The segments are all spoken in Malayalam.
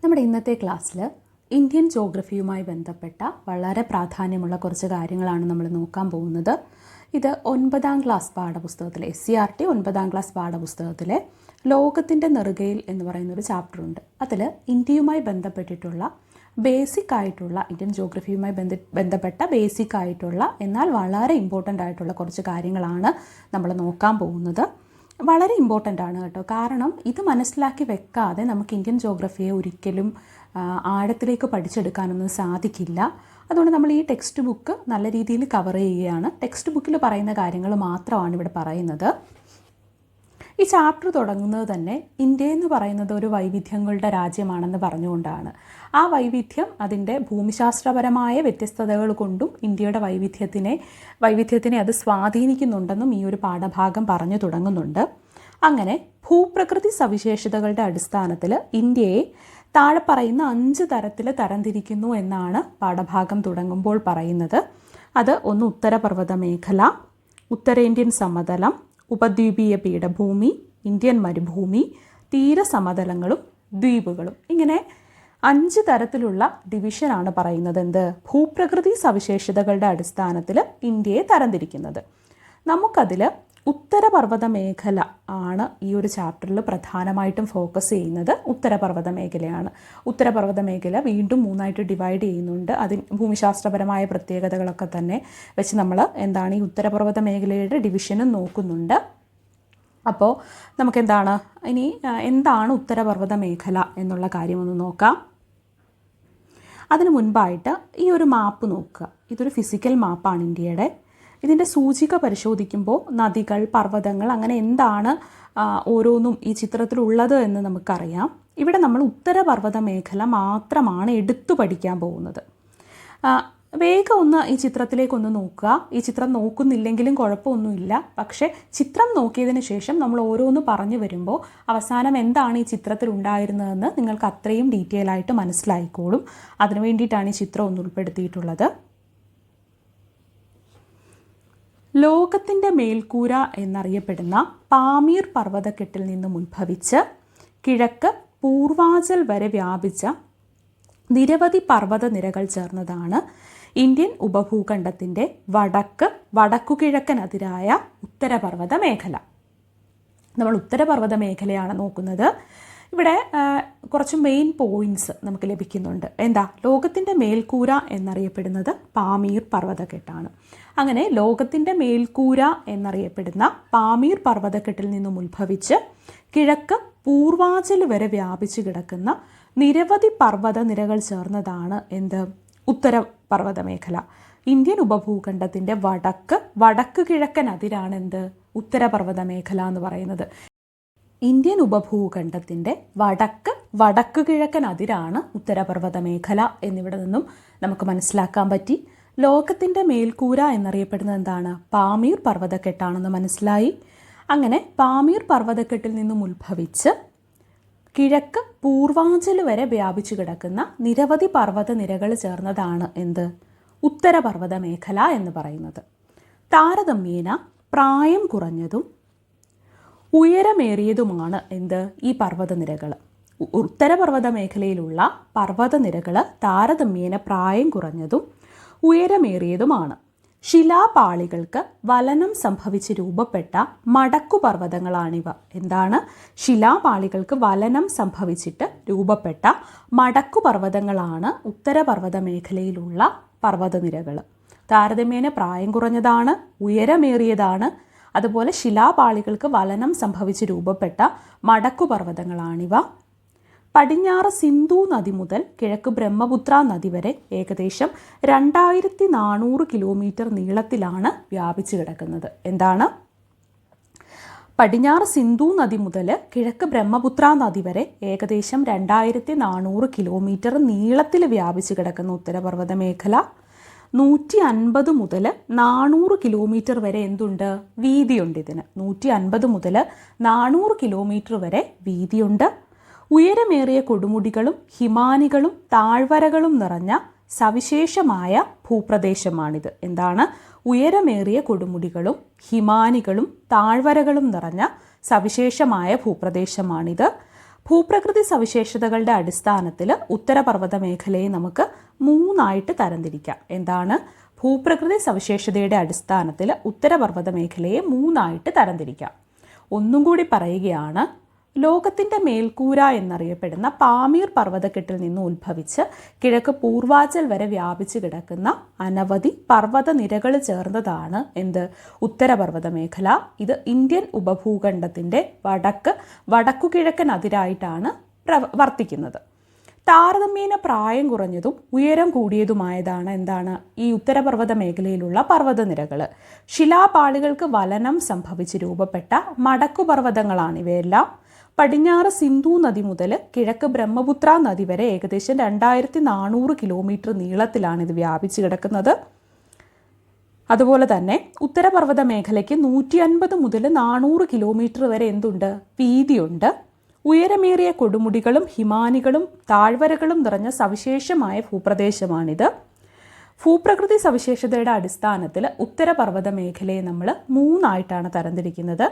നമ്മുടെ ഇന്നത്തെ ക്ലാസ്സിൽ ഇന്ത്യൻ ജോഗ്രഫിയുമായി ബന്ധപ്പെട്ട വളരെ പ്രാധാന്യമുള്ള കുറച്ച് കാര്യങ്ങളാണ് നമ്മൾ നോക്കാൻ പോകുന്നത്. ഇത് 9ാം ക്ലാസ് പാഠപുസ്തകത്തിലെ SCERT 9ാം ക്ലാസ് പാഠപുസ്തകത്തിലെ ലോകത്തിൻ്റെ നെറുകയിൽ എന്ന് പറയുന്നൊരു ചാപ്റ്ററുണ്ട്. അതിൽ ഇന്ത്യയുമായി ബന്ധപ്പെട്ടിട്ടുള്ള ബേസിക് ആയിട്ടുള്ള ഇന്ത്യൻ ജോഗ്രഫിയുമായി ബന്ധപ്പെട്ട ബേസിക് ആയിട്ടുള്ള എന്നാൽ വളരെ ഇമ്പോർട്ടൻ്റ് ആയിട്ടുള്ള കുറച്ച് കാര്യങ്ങളാണ് നമ്മൾ നോക്കാൻ പോകുന്നത്. വളരെ ഇമ്പോർട്ടൻ്റ് ആണ് കേട്ടോ. കാരണം ഇത് മനസ്സിലാക്കി വെക്കാതെ നമുക്ക് ഇന്ത്യൻ ജോഗ്രഫിയെ ഒരിക്കലും ആഴത്തിലേക്ക് പഠിച്ചെടുക്കാനൊന്നും സാധിക്കില്ല. അതുകൊണ്ട് നമ്മൾ ഈ ടെക്സ്റ്റ് ബുക്ക് നല്ല രീതിയിൽ കവർ ചെയ്യുകയാണ്. ടെക്സ്റ്റ് ബുക്കിൽ പറയുന്ന കാര്യങ്ങൾ മാത്രമാണ് ഇവിടെ പറയുന്നത്. ഈ ചാപ്റ്റർ തുടങ്ങുന്നത് തന്നെ ഇന്ത്യ എന്ന് പറയുന്നത് ഒരു വൈവിധ്യങ്ങളുടെ രാജ്യമാണെന്ന് പറഞ്ഞുകൊണ്ടാണ്. ആ വൈവിധ്യം അതിൻ്റെ ഭൂമിശാസ്ത്രപരമായ വ്യത്യസ്തതകൾ കൊണ്ടും ഇന്ത്യയുടെ വൈവിധ്യത്തിനെ അത് സ്വാധീനിക്കുന്നുണ്ടെന്നും ഈ ഒരു പാഠഭാഗം പറഞ്ഞു തുടങ്ങുന്നുണ്ട്. അങ്ങനെ ഭൂപ്രകൃതി സവിശേഷതകളുടെ അടിസ്ഥാനത്തിൽ ഇന്ത്യയെ താഴെ പറയുന്ന 5 തരത്തിൽ തരംതിരിക്കുന്നു എന്നാണ് പാഠഭാഗം തുടങ്ങുമ്പോൾ പറയുന്നത്. അത് ഒന്ന് ഉത്തരപർവ്വത മേഖല, ഉത്തരേന്ത്യൻ സമതലം, ഉപദ്വീപീയ പീഠഭൂമി, ഇന്ത്യൻ മരുഭൂമി, തീരസമതലങ്ങളും ദ്വീപുകളും. ഇങ്ങനെ 5 തരത്തിലുള്ള ഡിവിഷനാണ് പറയുന്നത്. എന്ത്? ഭൂപ്രകൃതി സവിശേഷതകളുടെ അടിസ്ഥാനത്തിൽ ഇന്ത്യയെ തരംതിരിക്കുന്നത്. നമുക്കതിൽ ഉത്തരപർവ്വത മേഖല ആണ് ഈ ഒരു ചാപ്റ്ററിൽ പ്രധാനമായിട്ടും ഫോക്കസ് ചെയ്യുന്നത്. ഉത്തരപർവ്വത മേഖലയാണ്. ഉത്തരപർവ്വത മേഖല വീണ്ടും 3ആയിട്ട് ഡിവൈഡ് ചെയ്യുന്നുണ്ട്. ഭൂമിശാസ്ത്രപരമായ പ്രത്യേകതകളൊക്കെ തന്നെ വെച്ച് നമ്മൾ എന്താണ് ഈ ഉത്തരപർവ്വത മേഖലയുടെ ഡിവിഷനും നോക്കുന്നുണ്ട്. അപ്പോൾ നമുക്കെന്താണ് ഇനി എന്താണ് ഉത്തരപർവ്വത മേഖല എന്നുള്ള കാര്യമൊന്ന് നോക്കാം. അതിനു മുൻപായിട്ട് ഈ ഒരു മാപ്പ് നോക്കുക. ഇതൊരു ഫിസിക്കൽ മാപ്പാണ് ഇന്ത്യയുടെ. ഇതിൻ്റെ സൂചിക പരിശോധിക്കുമ്പോൾ നദികൾ, പർവ്വതങ്ങൾ അങ്ങനെ എന്താണ് ഓരോന്നും ഈ ചിത്രത്തിലുള്ളത് എന്ന് നമുക്കറിയാം. ഇവിടെ നമ്മൾ ഉത്തരപർവ്വത മേഖല മാത്രമാണ് എടുത്തു പഠിക്കാൻ പോകുന്നത്. വേഗം ഒന്ന് ഈ ചിത്രത്തിലേക്കൊന്ന് നോക്കുക. ഈ ചിത്രം നോക്കുന്നില്ലെങ്കിലും കുഴപ്പമൊന്നുമില്ല. പക്ഷേ ചിത്രം നോക്കിയതിന് ശേഷം നമ്മൾ ഓരോന്ന് പറഞ്ഞു വരുമ്പോൾ അവസാനം എന്താണ് ഈ ചിത്രത്തിൽ ഉണ്ടായിരുന്നതെന്ന് നിങ്ങൾക്ക് അത്രയും ഡീറ്റെയിൽ ആയിട്ട് മനസ്സിലായിക്കോളും. അതിനു വേണ്ടിയിട്ടാണ് ഈ ചിത്രം ഒന്ന് ഉൾപ്പെടുത്തിയിട്ടുള്ളത്. ലോകത്തിൻ്റെ മേൽക്കൂര എന്നറിയപ്പെടുന്ന പാമീർ പർവ്വതക്കെട്ടിൽ നിന്നും ഉത്ഭവിച്ച് കിഴക്ക് പൂർവാചൽ വരെ വ്യാപിച്ച നിരവധി പർവ്വത നിരകൾ ചേർന്നതാണ് ഇന്ത്യൻ ഉപഭൂഖണ്ഡത്തിൻ്റെ വടക്കുകിഴക്കൻ അതിരായ ഉത്തരപർവ്വത മേഖല. നമ്മൾ ഉത്തരപർവ്വത മേഖലയാണ് നോക്കുന്നത്. ഇവിടെ കുറച്ച് മെയിൻ പോയിൻറ്റ്സ് നമുക്ക് ലഭിക്കുന്നുണ്ട്. എന്താ? ലോകത്തിൻ്റെ മേൽക്കൂര എന്നറിയപ്പെടുന്നത് പാമീർ പർവ്വതക്കെട്ടാണ്. അങ്ങനെ ലോകത്തിൻ്റെ മേൽക്കൂര എന്നറിയപ്പെടുന്ന പാമീർ പർവ്വതക്കെട്ടിൽ നിന്നും ഉത്ഭവിച്ച് കിഴക്ക് പൂർവാചൽ വരെ വ്യാപിച്ചു കിടക്കുന്ന നിരവധി പർവ്വത നിരകൾ ചേർന്നതാണ് എന്ത്? ഉത്തരപർവ്വത മേഖല. ഇന്ത്യൻ ഉപഭൂഖണ്ഡത്തിൻ്റെ വടക്ക് കിഴക്കൻ അതിരാണ് എന്ത്? ഉത്തരപർവ്വത മേഖല എന്ന് പറയുന്നത്. ഇന്ത്യൻ ഉപഭൂഖണ്ഡത്തിൻ്റെ വടക്ക് കിഴക്കൻ അതിരാണ് ഉത്തരപർവ്വത മേഖല എന്നിവിടെ നിന്നും നമുക്ക് മനസ്സിലാക്കാൻ പറ്റി. ലോകത്തിൻ്റെ മേൽക്കൂര എന്നറിയപ്പെടുന്നത് എന്താണ്? പാമീർ പർവ്വതക്കെട്ടാണെന്ന് മനസ്സിലായി. അങ്ങനെ പാമീർ പർവ്വതക്കെട്ടിൽ നിന്നും ഉത്ഭവിച്ച് കിഴക്ക് പൂർവാഞ്ചൽ വരെ വ്യാപിച്ചു കിടക്കുന്ന നിരവധി പർവ്വത നിരകൾ ചേർന്നതാണ് എന്ത്? ഉത്തരപർവ്വത മേഖല എന്ന് പറയുന്നത്. താരതമ്യേന പ്രായം കുറഞ്ഞതും ഉയരമേറിയതുമാണ് എന്ത്? ഈ പർവ്വതനിരകൾ. ഉത്തരപർവ്വത മേഖലയിലുള്ള പർവ്വതനിരകൾ താരതമ്യേന പ്രായം കുറഞ്ഞതും ഉയരമേറിയതുമാണ്. ശിലാപാളികൾക്ക് വലനം സംഭവിച്ച് രൂപപ്പെട്ട മടക്കുപർവ്വതങ്ങളാണിവ. എന്താണ്? ശിലാപാളികൾക്ക് വലനം സംഭവിച്ചിട്ട് രൂപപ്പെട്ട മടക്കുപർവ്വതങ്ങളാണ് ഉത്തരപർവ്വത മേഖലയിലുള്ള പർവ്വതനിരകൾ. താരതമ്യേന പ്രായം കുറഞ്ഞതാണ്, ഉയരമേറിയതാണ്, അതുപോലെ ശിലാപാളികൾക്ക് വലനം സംഭവിച്ച് രൂപപ്പെട്ട മടക്കുപർവ്വതങ്ങളാണിവ. പടിഞ്ഞാറ് സിന്ധു നദി മുതൽ കിഴക്ക് ബ്രഹ്മപുത്ര നദി വരെ ഏകദേശം 2400 കിലോമീറ്റർ നീളത്തിലാണ് വ്യാപിച്ചു കിടക്കുന്നത്. എന്താണ്? പടിഞ്ഞാറ് സിന്ധു നദി മുതൽ കിഴക്ക് ബ്രഹ്മപുത്ര നദി വരെ ഏകദേശം 2400 കിലോമീറ്റർ നീളത്തിൽ വ്യാപിച്ചു കിടക്കുന്ന ഉത്തരപർവ്വത മേഖല 150 മുതൽ 400 കിലോമീറ്റർ വരെ എന്തുണ്ട്? വീതിയുണ്ട്. ഇതിന് 150 മുതൽ 400 കിലോമീറ്റർ വരെ വീതിയുണ്ട്. ഉയരമേറിയ കൊടുമുടികളും ഹിമാനികളും താഴ്വരകളും നിറഞ്ഞ സവിശേഷമായ ഭൂപ്രദേശമാണിത്. എന്താണ്? ഉയരമേറിയ കൊടുമുടികളും ഹിമാനികളും താഴ്വരകളും നിറഞ്ഞ സവിശേഷമായ ഭൂപ്രദേശമാണിത്. ഭൂപ്രകൃതി സവിശേഷതകളുടെ അടിസ്ഥാനത്തിൽ ഉത്തരപർവ്വത മേഖലയെ നമുക്ക് മൂന്നായിട്ട് തരംതിരിക്കാം. എന്താണ്? ഭൂപ്രകൃതി സവിശേഷതയുടെ അടിസ്ഥാനത്തിൽ ഉത്തരപർവ്വത മേഖലയെ മൂന്നായിട്ട് തരംതിരിക്കാം. ഒന്നും കൂടി പറയുകയാണ്, ലോകത്തിൻ്റെ മേൽക്കൂര എന്നറിയപ്പെടുന്ന പാമീർ പർവ്വതക്കെട്ടിൽ നിന്ന് ഉത്ഭവിച്ച് കിഴക്ക് പൂർവാചൽ വരെ വ്യാപിച്ചു കിടക്കുന്ന അനവധി പർവ്വത നിരകൾ ചേർന്നതാണ് എന്ത്? ഉത്തരപർവ്വത മേഖല. ഇത് ഇന്ത്യൻ ഉപഭൂഖണ്ഡത്തിൻ്റെ വടക്കുകിഴക്കൻ അതിരായിട്ടാണ് വർത്തിക്കുന്നത്. താരതമ്യേന പ്രായം കുറഞ്ഞതും ഉയരം കൂടിയതുമായതാണ് എന്താണ്? ഈ ഉത്തരപർവ്വത മേഖലയിലുള്ള പർവ്വതനിരകൾ. ശിലാപാളികൾക്ക് വലനം സംഭവിച്ച് രൂപപ്പെട്ട മടക്കുപർവ്വതങ്ങളാണ് ഇവയെല്ലാം. പടിഞ്ഞാറ് സിന്ധു നദി മുതൽ കിഴക്ക് ബ്രഹ്മപുത്ര നദി വരെ ഏകദേശം 2400 കിലോമീറ്റർ നീളത്തിലാണ് ഇത് വ്യാപിച്ചു കിടക്കുന്നത്. അതുപോലെ തന്നെ ഉത്തരപർവ്വത മേഖലയ്ക്ക് 150 മുതൽ 400 കിലോമീറ്റർ വരെ എന്തുണ്ട്? വീതിയുണ്ട്. ഉയരമേറിയ കൊടുമുടികളും ഹിമാനികളും താഴ്വരകളും നിറഞ്ഞ സവിശേഷമായ ഭൂപ്രദേശമാണിത്. ഭൂപ്രകൃതി സവിശേഷതയുടെ അടിസ്ഥാനത്തിൽ ഉത്തരപർവ്വത മേഖലയെ നമ്മൾ മൂന്നായിട്ടാണ് തരംതിരിക്കുന്നത്.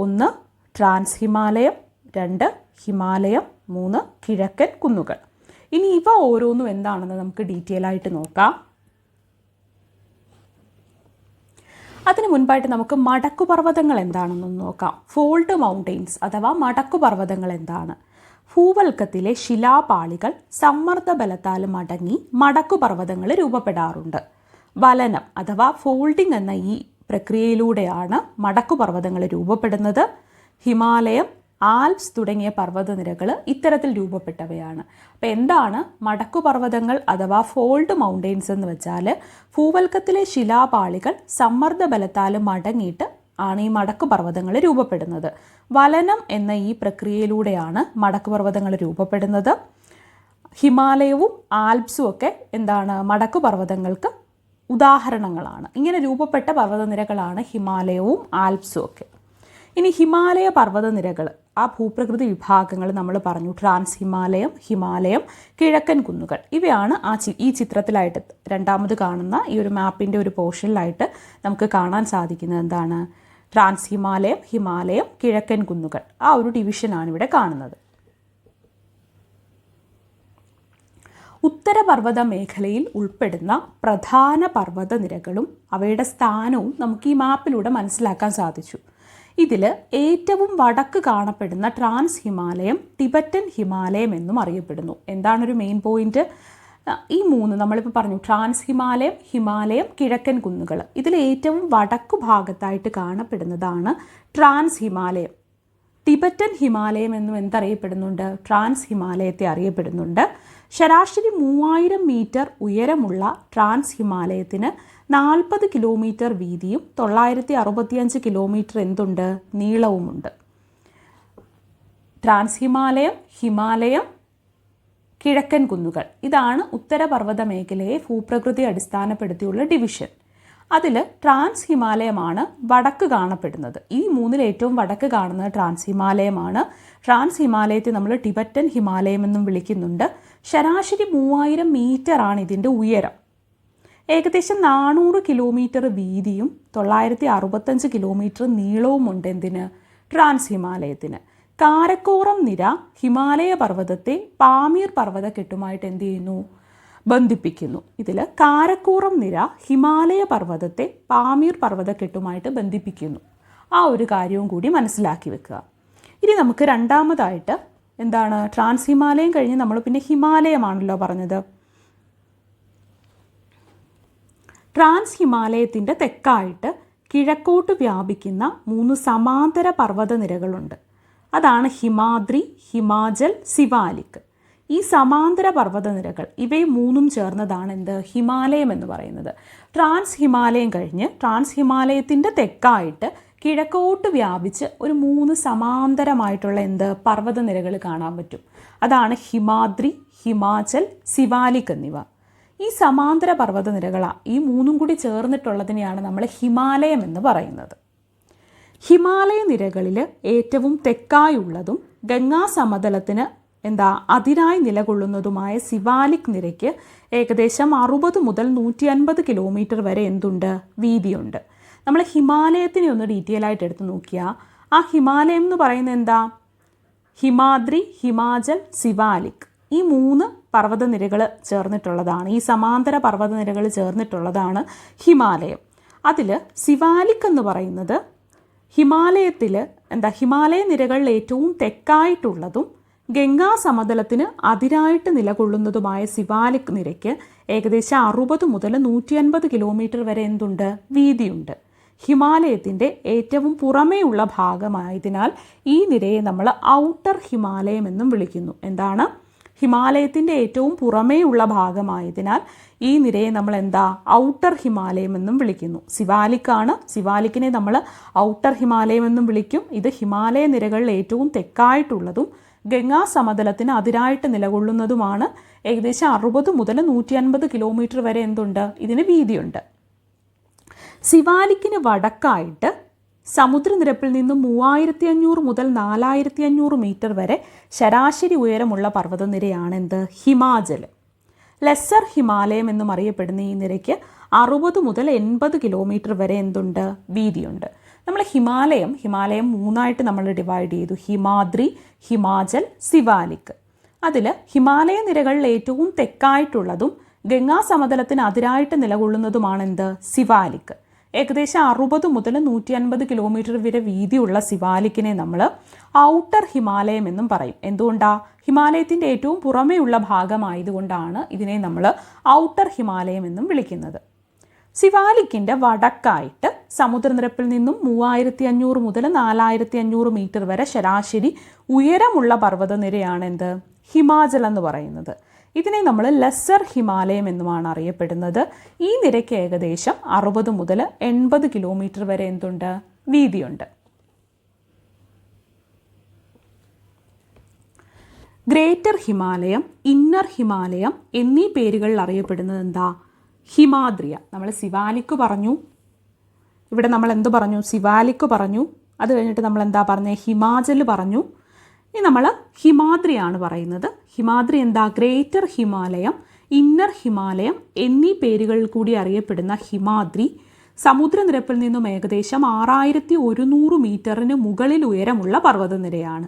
1 ട്രാൻസ് ഹിമാലയം, 2 ഹിമാലയം, 3 കിഴക്കൻ കുന്നുകൾ. ഇനി ഇവ ഓരോന്നും എന്താണെന്ന് നമുക്ക് ഡീറ്റെയിൽ ആയിട്ട് നോക്കാം. അതിനു മുൻപായിട്ട് നമുക്ക് മടക്കുപർവ്വതങ്ങൾ എന്താണെന്നൊന്ന് നോക്കാം. ഫോൾഡ് മൗണ്ടെയ്ൻസ് അഥവാ മടക്കുപർവ്വതങ്ങൾ എന്താണ്? ഭൂവൽക്കത്തിലെ ശിലാപാളികൾ സമ്മർദ്ദ ബലത്താൽ മടങ്ങി മടക്കുപർവ്വതങ്ങൾ രൂപപ്പെടാറുണ്ട്. വലനം അഥവാ ഫോൾഡിംഗ് എന്ന ഈ പ്രക്രിയയിലൂടെയാണ് മടക്കുപർവ്വതങ്ങൾ രൂപപ്പെടുന്നത്. ഹിമാലയം, ആൽപ്സ് തുടങ്ങിയ പർവ്വതനിരകൾ ഇത്തരത്തിൽ രൂപപ്പെട്ടവയാണ്. അപ്പോൾ എന്താണ് മടക്കുപർവ്വതങ്ങൾ അഥവാ ഫോൾഡ് മൗണ്ടെയ്ൻസ് എന്ന് വെച്ചാൽ? ഭൂവൽക്കത്തിലെ ശിലാപാളികൾ സമ്മർദ്ദ ബലത്താൽ മടങ്ങിയിട്ട് ആണ് ഈ മടക്കുപർവ്വതങ്ങൾ രൂപപ്പെടുന്നത്. വലനം എന്ന ഈ പ്രക്രിയയിലൂടെയാണ് മടക്കുപർവ്വതങ്ങൾ രൂപപ്പെടുന്നത്. ഹിമാലയവും ആൽപ്സും ഒക്കെ എന്താണ്? മടക്കുപർവ്വതങ്ങൾക്ക് ഉദാഹരണങ്ങളാണ്. ഇങ്ങനെ രൂപപ്പെട്ട പർവ്വതനിരകളാണ് ഹിമാലയവും ആൽപ്സും ഒക്കെ. ഇനി ഹിമാലയ പർവ്വതനിരകൾ, ആ ഭൂപ്രകൃതി വിഭാഗങ്ങൾ നമ്മൾ പറഞ്ഞു. ട്രാൻസ് ഹിമാലയം, ഹിമാലയം, കിഴക്കൻ കുന്നുകൾ. ഇവയാണ് ഈ ചിത്രത്തിലായിട്ട് രണ്ടാമത് കാണുന്ന ഈ ഒരു മാപ്പിൻ്റെ ഒരു പോർഷനിലായിട്ട് നമുക്ക് കാണാൻ സാധിക്കുന്നത്. എന്താണ്? ട്രാൻസ് ഹിമാലയം, ഹിമാലയം, കിഴക്കൻ കുന്നുകൾ. ആ ഒരു ഡിവിഷനാണ് ഇവിടെ കാണുന്നത്. ഉത്തരപർവ്വത മേഖലയിൽ ഉൾപ്പെടുന്ന പ്രധാന പർവ്വതനിരകളും അവയുടെ സ്ഥാനവും നമുക്ക് ഈ മാപ്പിലൂടെ മനസ്സിലാക്കാൻ സാധിച്ചു. ഇതിൽ ഏറ്റവും വടക്ക് കാണപ്പെടുന്ന ട്രാൻസ് ഹിമാലയം ടിബറ്റൻ ഹിമാലയം എന്നും അറിയപ്പെടുന്നു. എന്താണൊരു മെയിൻ പോയിന്റ്? ഈ മൂന്ന് നമ്മളിപ്പോൾ പറഞ്ഞു, ട്രാൻസ് ഹിമാലയം, ഹിമാലയം, കിഴക്കൻ കുന്നുകൾ. ഇതിൽ ഏറ്റവും വടക്കു ഭാഗത്തായിട്ട് കാണപ്പെടുന്നതാണ് ട്രാൻസ് ഹിമാലയം. ടിബറ്റൻ ഹിമാലയം എന്നും എന്തറിയപ്പെടുന്നുണ്ട്? ട്രാൻസ് ഹിമാലയത്തെ അറിയപ്പെടുന്നുണ്ട്. ശരാശരി 3000 മീറ്റർ ഉയരമുള്ള ട്രാൻസ് ഹിമാലയത്തിന് 40 കിലോമീറ്റർ വീതിയും 965 കിലോമീറ്റർ എന്തുണ്ട്? നീളവുമുണ്ട്. ട്രാൻസ് ഹിമാലയം, ഹിമാലയം, കിഴക്കൻ കുന്നുകൾ. ഇതാണ് ഉത്തരപർവ്വത മേഖലയെ ഭൂപ്രകൃതി അടിസ്ഥാനപ്പെടുത്തിയുള്ള ഡിവിഷൻ. അതിൽ ട്രാൻസ് ഹിമാലയമാണ് വടക്ക് കാണപ്പെടുന്നത്. ഈ മൂന്നിൽ ഏറ്റവും വടക്ക് കാണുന്നത് ട്രാൻസ് ഹിമാലയമാണ്. ട്രാൻസ് ഹിമാലയത്തെ നമ്മൾ ടിബറ്റൻ ഹിമാലയം എന്നും വിളിക്കുന്നുണ്ട്. ശരാശരി 3000 മീറ്റർ ആണ് ഇതിൻ്റെ ഉയരം. ഏകദേശം 400 കിലോമീറ്റർ വീതിയും 965 കിലോമീറ്റർ നീളവുമുണ്ട് എന്തിന്? ട്രാൻസ് ഹിമാലയത്തിന്. കാരക്കോറം നിര ഹിമാലയ പർവ്വതത്തെ പാമീർ പർവ്വതക്കെട്ടുമായിട്ട് എന്ത് ചെയ്യുന്നു? ബന്ധിപ്പിക്കുന്നു. ഇതിൽ കാരക്കോറം നിര ഹിമാലയ പർവ്വതത്തെ പാമീർ പർവ്വതക്കെട്ടുമായിട്ട് ബന്ധിപ്പിക്കുന്നു. ആ ഒരു കാര്യവും കൂടി മനസ്സിലാക്കി വെക്കുക. ഇനി നമുക്ക് രണ്ടാമതായിട്ട് എന്താണ്? ട്രാൻസ് ഹിമാലയം കഴിഞ്ഞ് നമ്മൾ പിന്നെ ഹിമാലയമാണല്ലോ പറഞ്ഞത്. ട്രാൻസ് ഹിമാലയത്തിൻ്റെ തെക്കായിട്ട് കിഴക്കോട്ട് വ്യാപിക്കുന്ന 3 സമാന്തര പർവ്വതനിരകളുണ്ട്. അതാണ് ഹിമാദ്രി, ഹിമാചൽ, സിവാലിക്. ഈ സമാന്തര പർവ്വതനിരകൾ ഇവയും മൂന്നും ചേർന്നതാണ് എന്ത്? ഹിമാലയം എന്ന് പറയുന്നത്. ട്രാൻസ് ഹിമാലയം കഴിഞ്ഞ് ട്രാൻസ് ഹിമാലയത്തിൻ്റെ തെക്കായിട്ട് കിഴക്കോട്ട് വ്യാപിച്ച് ഒരു 3 സമാന്തരമായിട്ടുള്ള എന്ത്? പർവ്വതനിരകൾ കാണാൻ പറ്റും. അതാണ് ഹിമാദ്രി, ഹിമാചൽ, സിവാലിക് എന്നിവ. ഈ സമാന്തര പർവ്വതനിരകളാണ്. ഈ മൂന്നും കൂടി ചേർന്നിട്ടുള്ളതിനെയാണ് നമ്മൾ ഹിമാലയം എന്ന് പറയുന്നത്. ഹിമാലയ നിരകളിൽ ഏറ്റവും തെക്കായുള്ളതും ഗംഗാ സമതലത്തിന് അതിനായി നിലകൊള്ളുന്നതുമായ സിവാലിക് നിരയ്ക്ക് ഏകദേശം 60 മുതൽ 150 കിലോമീറ്റർ വരെ എന്തുണ്ട്? വീതിയുണ്ട്. നമ്മൾ ഹിമാലയത്തിനെ ഒന്ന് ഡീറ്റെയിൽ ആയിട്ട് എടുത്ത് നോക്കിയാൽ ആ ഹിമാലയം എന്ന് പറയുന്നത് എന്താ? ഹിമാദ്രി, ഹിമാചൽ, സിവാലിക് ഈ 3 പർവ്വതനിരകൾ ചേർന്നിട്ടുള്ളതാണ്, ഈ സമാന്തര പർവ്വതനിരകൾ ചേർന്നിട്ടുള്ളതാണ് ഹിമാലയം. അതിൽ സിവാലിക് എന്ന് പറയുന്നത് ഹിമാലയത്തിൽ ഹിമാലയ നിരകളിൽ ഏറ്റവും തെക്കായിട്ടുള്ളതും ഗംഗാ സമതലത്തിന് അതിരായിട്ട് നിലകൊള്ളുന്നതുമായ സിവാലിക് നിരയ്ക്ക് ഏകദേശം 60 മുതൽ 150 കിലോമീറ്റർ വരെ എന്തുണ്ട്, വീതിയുണ്ട്. ഹിമാലയത്തിൻ്റെ ഏറ്റവും പുറമേയുള്ള ഭാഗമായതിനാൽ ഈ നിരയെ നമ്മൾ ഔട്ടർ ഹിമാലയം എന്നും വിളിക്കുന്നു. എന്താണ്? ഹിമാലയത്തിൻ്റെ ഏറ്റവും പുറമേയുള്ള ഭാഗമായതിനാൽ ഈ നിരയെ നമ്മൾ ഔട്ടർ ഹിമാലയം എന്നും വിളിക്കുന്നു. സിവാലിക്കാണ്, സിവാലിക്കിനെ നമ്മൾ ഔട്ടർ ഹിമാലയം എന്നും വിളിക്കും. ഇത് ഹിമാലയ നിരകളിൽ ഏറ്റവും തെക്കായിട്ടുള്ളതും ഗംഗാ സമതലത്തിന് അതിരായിട്ട് നിലകൊള്ളുന്നതുമാണ്. ഏകദേശം 60 മുതൽ 150 കിലോമീറ്റർ വരെ എന്തുണ്ട്, ഇതിന് വീതിയുണ്ട്. സിവാലിക്കിന് വടക്കായിട്ട് സമുദ്രനിരപ്പിൽ നിന്നും 3500 മുതൽ 4500 മീറ്റർ വരെ ശരാശരി ഉയരമുള്ള പർവ്വതനിരയാണ് ഹിമാചൽ. ലെസ്സർ ഹിമാലയം എന്നും അറിയപ്പെടുന്ന ഈ നിരയ്ക്ക് 60 മുതൽ 80 കിലോമീറ്റർ വരെ എന്തുണ്ട്, വീതിയുണ്ട്. നമ്മൾ ഹിമാലയം 3ആയിട്ട് നമ്മൾ ഡിവൈഡ് ചെയ്തു. ഹിമാദ്രി, ഹിമാചൽ, സിവാലിക്. അതിൽ ഹിമാലയ നിരകളിൽ ഏറ്റവും തെക്കായിട്ടുള്ളതും ഗംഗാ സമതലത്തിന് അതിരായിട്ട് നിലകൊള്ളുന്നതുമാണ് സിവാലിക്. ഏകദേശം 60 മുതൽ 150 കിലോമീറ്റർ വരെ വീതിയുള്ള സിവാലിക്കിനെ നമ്മൾ ഔട്ടർ ഹിമാലയം എന്നും പറയും. എന്തുകൊണ്ടാണ്? ഹിമാലയത്തിൻ്റെ ഏറ്റവും പുറമേയുള്ള ഭാഗമായതുകൊണ്ടാണ് ഇതിനെ നമ്മൾ ഔട്ടർ ഹിമാലയം എന്നും വിളിക്കുന്നത്. സിവാലിക്കിൻ്റെ വടക്കായിട്ട് സമുദ്രനിരപ്പിൽ നിന്നും 3500 മുതൽ 4500 മീറ്റർ വരെ ശരാശരി ഉയരമുള്ള പർവ്വതനിരയാണ് ഹിമാചൽ എന്ന് പറയുന്നത്. ഇതിനെ നമ്മൾ ലെസ്സർ ഹിമാലയം എന്നുമാണ് അറിയപ്പെടുന്നത്. ഈ നിരയ്ക്ക് ഏകദേശം 60 മുതൽ 80 കിലോമീറ്റർ വരെ എന്തുണ്ട്, വീതിയുണ്ട്. ഗ്രേറ്റർ ഹിമാലയം, ഇന്നർ ഹിമാലയം എന്നീ പേരുകളിൽ അറിയപ്പെടുന്നത് ഹിമാദ്രിയ. നമ്മൾ സിവാലിക് പറഞ്ഞു, ഇവിടെ നമ്മൾ പറഞ്ഞു, സിവാലിക് പറഞ്ഞു. അത് കഴിഞ്ഞിട്ട് നമ്മൾ പറഞ്ഞത്, ഹിമാചൽ പറഞ്ഞു. ഇനി നമ്മൾ ഹിമാദ്രിയാണ് പറയുന്നത്. ഹിമാദ്രി ഗ്രേറ്റർ ഹിമാലയം, ഇന്നർ ഹിമാലയം എന്നീ പേരുകളിൽ കൂടി അറിയപ്പെടുന്ന ഹിമാദ്രി സമുദ്രനിരപ്പിൽ നിന്നും ഏകദേശം 6100 മീറ്ററിന് മുകളിൽ ഉയരമുള്ള പർവ്വതനിരയാണ്.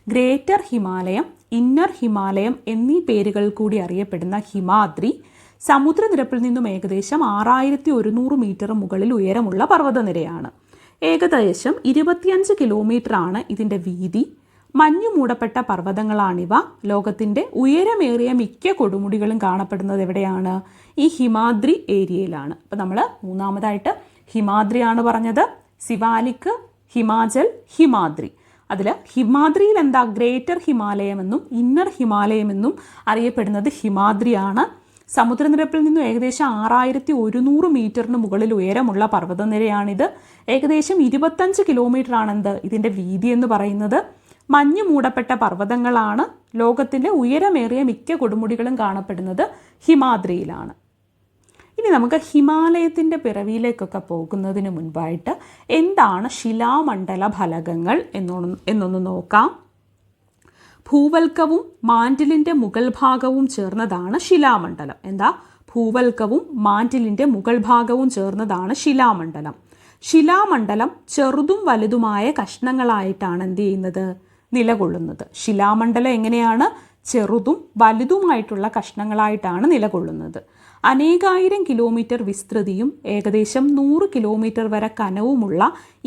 ഗ്രേറ്റർ ഹിമാലയം, ഇന്നർ ഹിമാലയം എന്നീ പേരുകളിൽ കൂടി അറിയപ്പെടുന്ന ഹിമാദ്രി സമുദ്രനിരപ്പിൽ നിന്നും ഏകദേശം 6100 മീറ്റർ മുകളിൽ ഉയരമുള്ള പർവ്വതനിരയാണ്. ഏകദേശം 25 കിലോമീറ്ററാണ് ഇതിൻ്റെ വീതി. മഞ്ഞു മൂടപ്പെട്ട പർവ്വതങ്ങളാണിവ. ലോകത്തിൻ്റെ ഉയരമേറിയ മിക്ക കൊടുമുടികളും കാണപ്പെടുന്നത് എവിടെയാണ്? ഈ ഹിമാദ്രി ഏരിയയിലാണ്. അപ്പോൾ നമ്മൾ മൂന്നാമതായിട്ട് ഹിമാദ്രിയാണ് പറഞ്ഞത്. സിവാലിക്, ഹിമാചൽ, ഹിമാദ്രി. അതിൽ ഹിമാദ്രിയിൽ ഗ്രേറ്റർ ഹിമാലയം എന്നും ഇന്നർ ഹിമാലയം എന്നും അറിയപ്പെടുന്നത് ഹിമാദ്രിയാണ്. സമുദ്രനിരപ്പിൽ നിന്നും ഏകദേശം 6100 മീറ്ററിന് മുകളിൽ ഉയരമുള്ള പർവ്വതനിരയാണിത്. ഏകദേശം 25 കിലോമീറ്ററാണ് ഇതിൻ്റെ വീതി എന്ന് പറയുന്നത്. മഞ്ഞ് മൂടപ്പെട്ട പർവ്വതങ്ങളാണ്. ലോകത്തിൻ്റെ ഉയരമേറിയ മിക്ക കൊടുമുടികളും കാണപ്പെടുന്നത് ഹിമാദ്രിയിലാണ്. ഇനി നമുക്ക് ഹിമാലയത്തിൻ്റെ പിറവിയിലേക്കൊക്കെ പോകുന്നതിന് മുൻപായിട്ട് എന്താണ് ശിലാമണ്ഡല ഫലകങ്ങൾ എന്നൊന്ന് നോക്കാം. ഭൂവൽക്കവും മാന്റിലിൻ്റെ മുകൾ ഭാഗവും ചേർന്നതാണ് ശിലാമണ്ഡലം. ഭൂവൽക്കവും മാന്റിലിൻ്റെ മുകൾ ഭാഗവും ചേർന്നതാണ് ശിലാമണ്ഡലം. ശിലാമണ്ഡലം ചെറുതും വലുതുമായ കഷ്ണങ്ങളായിട്ടാണ് നിലകൊള്ളുന്നത്. ശിലാമണ്ഡലം എങ്ങനെയാണ്? ചെറുതും വലുതുമായിട്ടുള്ള കഷ്ണങ്ങളായിട്ടാണ് നിലകൊള്ളുന്നത്. അനേകായിരം കിലോമീറ്റർ വിസ്തൃതിയും ഏകദേശം 100 കിലോമീറ്റർ വരെ കനവുമുള്ള